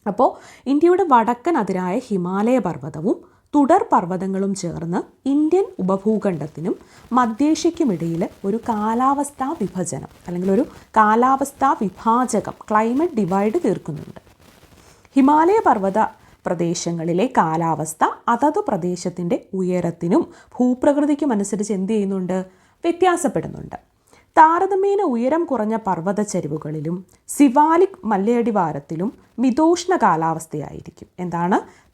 അപ്പോൾ ഇന്ത്യയുടെ വടക്കൻ അതിരായ ഹിമാലയ പർവ്വതവും തുടർ പർവ്വതങ്ങളും ചേർന്ന് ഇന്ത്യൻ ഉപഭൂഖണ്ഡത്തിനും മധ്യേഷ്യയ്ക്കുമിടയിൽ ഒരു കാലാവസ്ഥാ വിഭജനം അല്ലെങ്കിൽ ഒരു കാലാവസ്ഥാ വിഭാജകം, ക്ലൈമറ്റ് ഡിവൈഡ് തീർക്കുന്നുണ്ട്. ഹിമാലയ പർവ്വത പ്രദേശങ്ങളിലെ കാലാവസ്ഥ അതത് പ്രദേശത്തിൻ്റെ ഉയരത്തിനും ഭൂപ്രകൃതിക്കും അനുസരിച്ച് വ്യത്യാസപ്പെടുന്നുണ്ട്. താരതമ്യേന ഉയരം കുറഞ്ഞ പർവ്വത ചരിവുകളിലും സിവാലിക് മലയടിവാരത്തിലും മിതോഷ്ണ കാലാവസ്ഥയായിരിക്കും.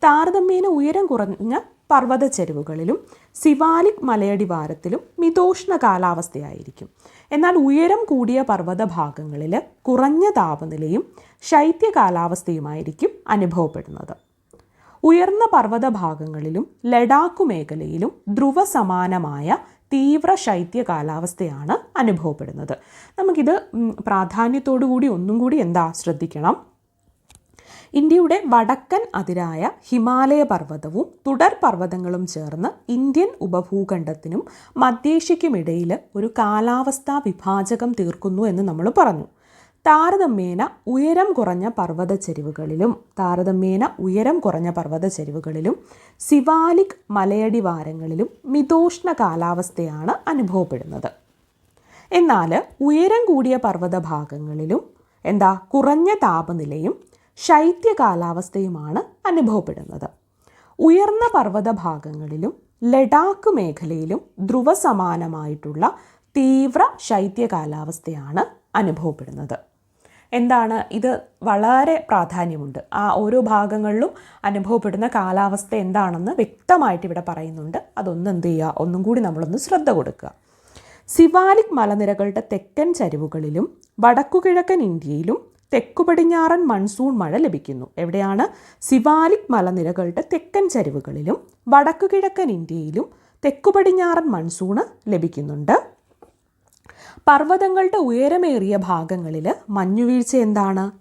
താരതമ്യേന ഉയരം കുറഞ്ഞ പർവ്വത ചരിവുകളിലും സിവാലിക് മലയടിവാരത്തിലും മിതോഷ്ണ കാലാവസ്ഥയായിരിക്കും. എന്നാൽ ഉയരം കൂടിയ പർവ്വത ഭാഗങ്ങളിൽ കുറഞ്ഞ താപനിലയും ശൈത്യ കാലാവസ്ഥയുമായിരിക്കും അനുഭവപ്പെടുന്നത്. ഉയർന്ന പർവ്വത ഭാഗങ്ങളിലും ലഡാക്ക് മേഖലയിലും ധ്രുവ സമാനമായ തീവ്ര ശൈത്യ കാലാവസ്ഥയാണ് അനുഭവപ്പെടുന്നത്. നമുക്കിത് പ്രാധാന്യത്തോടു കൂടി ഒന്നും കൂടി ശ്രദ്ധിക്കണം. ഇന്ത്യയുടെ വടക്കൻ അതിരായ ഹിമാലയ പർവ്വതവും തുടർ പർവ്വതങ്ങളും ചേർന്ന് ഇന്ത്യൻ ഉപഭൂഖണ്ഡത്തിനും മധ്യേഷ്യയ്ക്കുമിടയിൽ ഒരു കാലാവസ്ഥാ വിഭാജകം തീർക്കുന്നു എന്ന് നമ്മൾ പറഞ്ഞു. താരതമ്യേന ഉയരം കുറഞ്ഞ പർവ്വത ചരിവുകളിലും സിവാലിക് മലയടിവാരങ്ങളിലും മിതോഷ്ണ കാലാവസ്ഥയാണ് അനുഭവപ്പെടുന്നത്. എന്നാൽ ഉയരം കൂടിയ പർവ്വത ഭാഗങ്ങളിലും കുറഞ്ഞ താപനിലയും ശൈത്യ കാലാവസ്ഥയുമാണ് അനുഭവപ്പെടുന്നത്. ഉയർന്ന പർവ്വത ഭാഗങ്ങളിലും ലഡാക്ക് മേഖലയിലും ധ്രുവ സമാനമായിട്ടുള്ള തീവ്ര ശൈത്യ കാലാവസ്ഥയാണ് അനുഭവപ്പെടുന്നത്. ഇത് വളരെ പ്രാധാന്യമുണ്ട്. ആ ഓരോ ഭാഗങ്ങളിലും അനുഭവപ്പെടുന്ന കാലാവസ്ഥ എന്താണെന്ന് വ്യക്തമായിട്ട് ഇവിടെ പറയുന്നുണ്ട്. ഒന്നും കൂടി നമ്മളൊന്ന് ശ്രദ്ധ കൊടുക്കുക. സിവാലിക് മലനിരകളുടെ തെക്കൻ ചരിവുകളിലും വടക്കുകിഴക്കൻ ഇന്ത്യയിലും തെക്കു പടിഞ്ഞാറൻ മൺസൂൺ മഴ ലഭിക്കുന്നു. എവിടെയാണ്? സിവാലിക് മലനിരകളുടെ തെക്കൻ ചരിവുകളിലും വടക്കുകിഴക്കൻ ഇന്ത്യയിലും തെക്കു പടിഞ്ഞാറൻ മൺസൂൺ ലഭിക്കുന്നുണ്ട്. പർവ്വതങ്ങളുടെ ഉയരമേറിയ ഭാഗങ്ങളിൽ മഞ്ഞുവീഴ്ച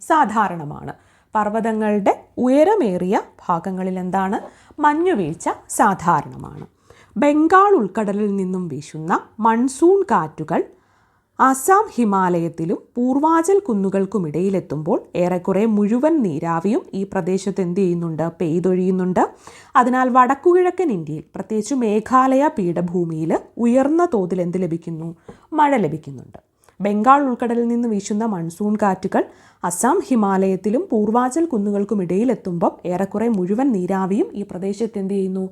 സാധാരണമാണ്. പർവ്വതങ്ങളുടെ ഉയരമേറിയ ഭാഗങ്ങളിൽ എന്താണ് മഞ്ഞുവീഴ്ച സാധാരണമാണ്. ബംഗാൾ ഉൾക്കടലിൽ നിന്നും വീശുന്ന മൺസൂൺ കാറ്റുകൾ ആസാം ഹിമാലയത്തിലും പൂർവാചൽ കുന്നുകൾക്കുമിടയിലെത്തുമ്പോൾ ഏറെക്കുറെ മുഴുവൻ നീരാവിയും ഈ പ്രദേശത്ത് എന്ത് ചെയ്യുന്നുണ്ട്, പെയ്തൊഴിയുന്നുണ്ട്. അതിനാൽ വടക്കുകിഴക്കൻ ഇന്ത്യയിൽ പ്രത്യേകിച്ച് മേഘാലയ പീഠഭൂമിയിൽ ഉയർന്ന തോതിൽ എന്ത് ലഭിക്കുന്നു, മഴ ലഭിക്കുന്നുണ്ട്. ബംഗാൾ ഉൾക്കടലിൽ നിന്ന് വീശുന്ന മൺസൂൺ കാറ്റുകൾ അസം ഹിമാലയത്തിലും പൂർവാചൽ കുന്നുകൾക്കുമിടയിലെത്തുമ്പോൾ ഏറെക്കുറെ മുഴുവൻ നീരാവിയും ഈ പ്രദേശത്ത് എന്ത് ചെയ്യുന്നു,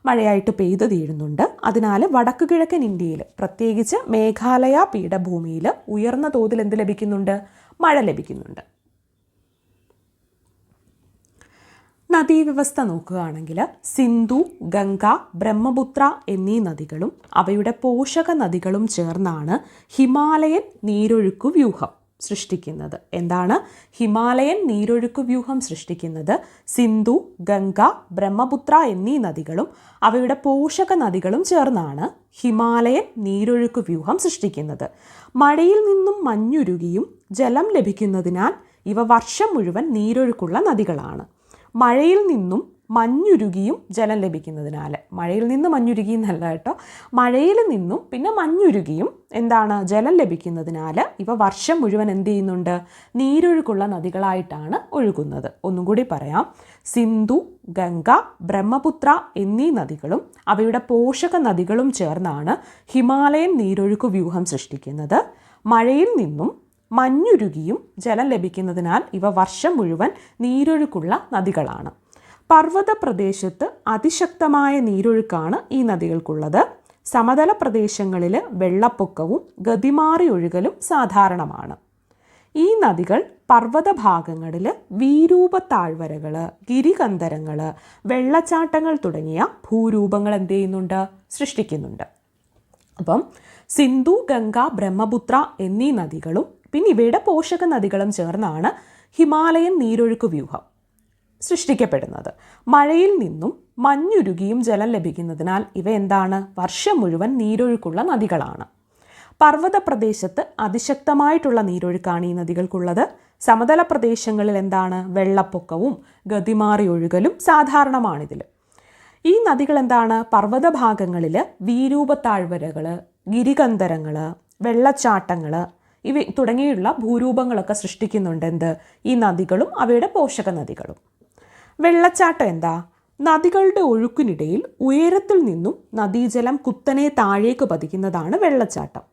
മഴയായിട്ട് പെയ്തു തീരുന്നുണ്ട്. അതിനാൽ വടക്കു കിഴക്കൻ ഇന്ത്യയിൽ പ്രത്യേകിച്ച് മേഘാലയ പീഠഭൂമിയിൽ ഉയർന്ന തോതിൽ എന്ത് ലഭിക്കുന്നുണ്ട്, മഴ ലഭിക്കുന്നുണ്ട്. നദീവ്യവസ്ഥ നോക്കുകയാണെങ്കിൽ സിന്ധു, ഗംഗ, ബ്രഹ്മപുത്ര എന്നീ നദികളും അവയുടെ പോഷക നദികളും ചേർന്നാണ് ഹിമാലയൻ നീരൊഴുക്കു വ്യൂഹം സൃഷ്ടിക്കുന്നത്. എന്താണ് ഹിമാലയൻ നീരൊഴുക്കു വ്യൂഹം സൃഷ്ടിക്കുന്നത്? സിന്ധു, ഗംഗ, ബ്രഹ്മപുത്ര എന്നീ നദികളും അവയുടെ പോഷക നദികളും ചേർന്നാണ് ഹിമാലയൻ നീരൊഴുക്കു വ്യൂഹം സൃഷ്ടിക്കുന്നത്. മഴയിൽ നിന്നും മഞ്ഞുരുകിയും ജലം ലഭിക്കുന്നതിനാൽ ഇവ വർഷം മുഴുവൻ നീരൊഴുക്കുള്ള നദികളാണ്. മഴയിൽ നിന്നും മഞ്ഞുരുകിയും ജലം ലഭിക്കുന്നതിനാൽ, മഴയിൽ നിന്ന് മഞ്ഞുരുകി എന്നല്ല കേട്ടോ, മഴയിൽ നിന്നും പിന്നെ മഞ്ഞുരുകിയും എന്താണ് ജലം ലഭിക്കുന്നതിനാൽ ഇവ വർഷം മുഴുവൻ എന്ത് ചെയ്യുന്നുണ്ട്, നീരൊഴുക്കുള്ള നദികളായിട്ടാണ് ഒഴുകുന്നത്. ഒന്നും കൂടി പറയാം. സിന്ധു, ഗംഗ, ബ്രഹ്മപുത്ര എന്നീ നദികളും അവയുടെ പോഷക നദികളും ചേർന്നാണ് ഹിമാലയൻ നീരൊഴുക്കു വ്യൂഹം സൃഷ്ടിക്കുന്നത്. മഴയിൽ നിന്നും മഞ്ഞുരുകിയും ജലം ലഭിക്കുന്നതിനാൽ ഇവ വർഷം മുഴുവൻ നീരൊഴുക്കുള്ള നദികളാണ്. പർവ്വത പ്രദേശത്ത് അതിശക്തമായ നീരൊഴുക്കാണ് ഈ നദികൾക്കുള്ളത്. സമതല പ്രദേശങ്ങളിൽ വെള്ളപ്പൊക്കവും ഗതിമാറി ഒഴുകലും സാധാരണമാണ്. ഈ നദികൾ പർവ്വത ഭാഗങ്ങളിൽ വീരൂപ താഴ്വരകൾ, ഗിരികന്ധരങ്ങൾ, വെള്ളച്ചാട്ടങ്ങൾ തുടങ്ങിയ ഭൂരൂപങ്ങൾ എന്ത് ചെയ്യുന്നുണ്ട്, സൃഷ്ടിക്കുന്നുണ്ട്. അപ്പം സിന്ധു, ഗംഗ, ബ്രഹ്മപുത്ര എന്നീ നദികളും പിന്നെ ഇവയുടെ പോഷക നദികളും ചേർന്നാണ് ഹിമാലയൻ നീരൊഴുക്കു വ്യൂഹം സൃഷ്ടിക്കപ്പെടുന്നത്. മഴയിൽ നിന്നും മഞ്ഞുരുകിയും ജലം ലഭിക്കുന്നതിനാൽ ഇവ എന്താണ്, വർഷം മുഴുവൻ നീരൊഴുക്കുള്ള നദികളാണ്. പർവ്വത പ്രദേശത്ത് അതിശക്തമായിട്ടുള്ള നീരൊഴുക്കാണ് ഈ നദികൾക്കുള്ളത്. സമതല പ്രദേശങ്ങളിൽ എന്താണ്, വെള്ളപ്പൊക്കവും ഗതിമാറി ഒഴുകലും സാധാരണമാണിതിൽ. ഈ നദികൾ എന്താണ്, പർവ്വത ഭാഗങ്ങളിൽ വീരൂപ താഴ്വരകൾ, ഗിരികന്ധരങ്ങൾ, വെള്ളച്ചാട്ടങ്ങൾ ഇവ തുടങ്ങിയുള്ള ഭൂരൂപങ്ങളൊക്കെ സൃഷ്ടിക്കുന്നുണ്ട്. എന്ത്, ഈ നദികളും അവയുടെ പോഷക നദികളും. വെള്ളച്ചാട്ടം എന്താ, നദികളുടെ ഒഴുക്കിനിടയിൽ ഉയരത്തിൽ നിന്നും നദീജലം കുത്തനെ താഴേക്ക് പതിക്കുന്നതാണ് വെള്ളച്ചാട്ടം.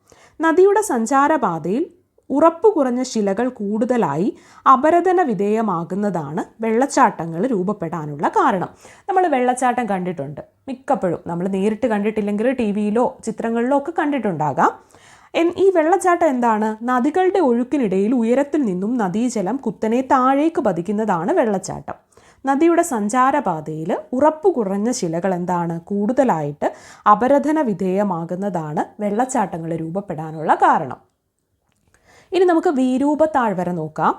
നദിയുടെ സഞ്ചാരപാതയിൽ ഉറപ്പു കുറഞ്ഞ ശിലകൾ കൂടുതലായി അപരദന വിധേയമാകുന്നതാണ് വെള്ളച്ചാട്ടങ്ങൾ രൂപപ്പെടാനുള്ള കാരണം. നമ്മൾ വെള്ളച്ചാട്ടം കണ്ടിട്ടുണ്ട് മിക്കപ്പോഴും, നമ്മൾ നേരിട്ട് കണ്ടിട്ടില്ലെങ്കിൽ ടി വിയിലോ ചിത്രങ്ങളിലോ ഒക്കെ കണ്ടിട്ടുണ്ടാകാം. ഈ വെള്ളച്ചാട്ടം എന്താണ്, നദികളുടെ ഒഴുക്കിനിടയിൽ ഉയരത്തിൽ നിന്നും നദീജലം കുത്തനെ താഴേക്ക് പതിക്കുന്നതാണ് വെള്ളച്ചാട്ടം. നദിയുടെ സഞ്ചാരപാതയിൽ ഉറപ്പു കുറഞ്ഞ ശിലകൾ എന്താണ്, കൂടുതലായിട്ട് അപരദന വിധേയമാകുന്നതാണ് വെള്ളച്ചാട്ടങ്ങൾ രൂപപ്പെടാനുള്ള കാരണം. ഇനി നമുക്ക് വീരൂപ താഴ്വര നോക്കാം.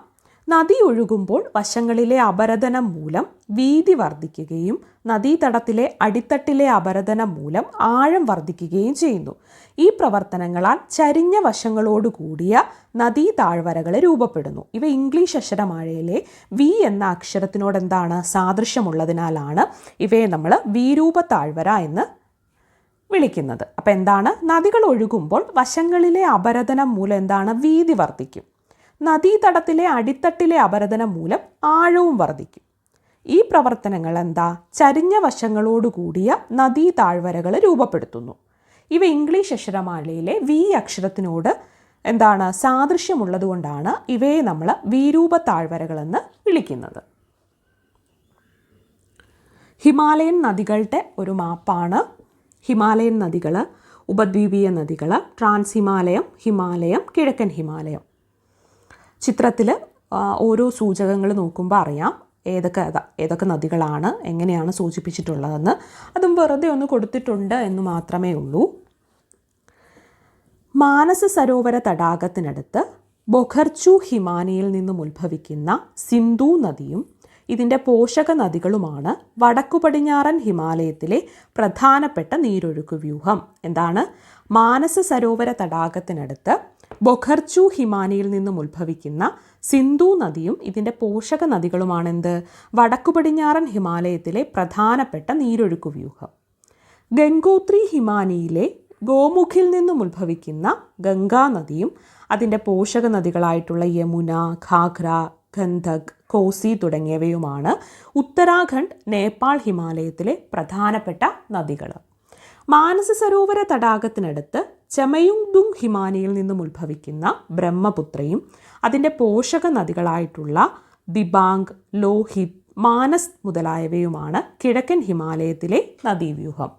നദി ഒഴുകുമ്പോൾ വശങ്ങളിലെ അപരദനം മൂലം വീതി വർദ്ധിക്കുകയും നദീതടത്തിലെ അടിത്തട്ടിലെ അപരദനം മൂലം ആഴം വർദ്ധിക്കുകയും ചെയ്യുന്നു. ഈ പ്രവർത്തനങ്ങളാൽ ചരിഞ്ഞ വശങ്ങളോടുകൂടിയ നദീ താഴ്വരകൾ രൂപപ്പെടുന്നു. ഇവ ഇംഗ്ലീഷ് അക്ഷരമാലയിലെ വി എന്ന അക്ഷരത്തിനോട് എന്താണ്, സാദൃശ്യമുള്ളതിനാലാണ് ഇവയെ നമ്മൾ വീരൂപ താഴ്വര എന്ന് വിളിക്കുന്നത്. അപ്പം എന്താണ്, നദികൾ ഒഴുകുമ്പോൾ വശങ്ങളിലെ അപരദനം മൂലം എന്താണ്, വീതി വർദ്ധിക്കും. നദീതടത്തിലെ അടിത്തട്ടിലെ അപരദനം മൂലം ആഴവും വർദ്ധിക്കും. ഈ പ്രവർത്തനങ്ങൾ എന്താ, ചരിഞ്ഞ വശങ്ങളോടുകൂടിയ നദീ താഴ്വരകൾ രൂപപ്പെടുത്തുന്നു. ഇവ ഇംഗ്ലീഷ് അക്ഷരമാലയിലെ വി അക്ഷരത്തിനോട് എന്താണ്, സാദൃശ്യമുള്ളത് കൊണ്ടാണ് ഇവയെ നമ്മൾ വീരൂപ താഴ്വരകളെന്ന് വിളിക്കുന്നത്. ഹിമാലയൻ നദികളുടെ ഒരു മാപ്പാണ്. ഹിമാലയൻ നദികൾ, ഉപദ്വീപീയ നദികൾ, ട്രാൻസ് ഹിമാലയം, ഹിമാലയം, കിഴക്കൻ ഹിമാലയം. ചിത്രത്തിൽ ഓരോ സൂചകങ്ങൾ നോക്കുമ്പോൾ അറിയാം ഏതൊക്കെ നദികളാണ്, എങ്ങനെയാണ് സൂചിപ്പിച്ചിട്ടുള്ളതെന്ന്. അതും വെറുതെ ഒന്ന് കൊടുത്തിട്ടുണ്ട് എന്ന് മാത്രമേ ഉള്ളൂ. മാനസ സരോവര തടാകത്തിനടുത്ത് ബൊഖർച്ചു ഹിമാനിയിൽ നിന്നും ഉത്ഭവിക്കുന്ന സിന്ധു നദിയും ഇതിൻ്റെ പോഷക നദികളുമാണ് വടക്കു പടിഞ്ഞാറൻ ഹിമാലയത്തിലെ പ്രധാനപ്പെട്ട നീരൊഴുക്കു വ്യൂഹം. എന്താണ്, മാനസ സരോവര തടാകത്തിനടുത്ത് ബൊഖർച്ചു ഹിമാനിയിൽ നിന്നും ഉത്ഭവിക്കുന്ന സിന്ധു നദിയും ഇതിൻ്റെ പോഷക നദികളുമാണെന്ത്? വടക്കു പടിഞ്ഞാറൻ ഹിമാലയത്തിലെ പ്രധാനപ്പെട്ട നീരൊഴുക്കു വ്യൂഹം. ഗംഗോത്രി ഹിമാനിയിലെ ഗോമുഖിൽ നിന്നും ഉത്ഭവിക്കുന്ന ഗംഗാ നദിയും അതിൻ്റെ പോഷക നദികളായിട്ടുള്ള യമുന, ഘാഘ്ര, ഗന്ധക്, കോസി തുടങ്ങിയവയുമാണ് ഉത്തരാഖണ്ഡ്, നേപ്പാൾ ഹിമാലയത്തിലെ പ്രധാനപ്പെട്ട നദികൾ. മാനസ സരോവര തടാകത്തിനടുത്ത് ചമയുങ്ദുങ് ഹിമാനിയിൽ നിന്നും ഉത്ഭവിക്കുന്ന ബ്രഹ്മപുത്രയും അതിൻ്റെ പോഷക നദികളായിട്ടുള്ള ദിബാങ്, ലോഹിത്, മാനസ് മുതലായവയുമാണ് കിഴക്കൻ ഹിമാലയത്തിലെ നദീവ്യൂഹം.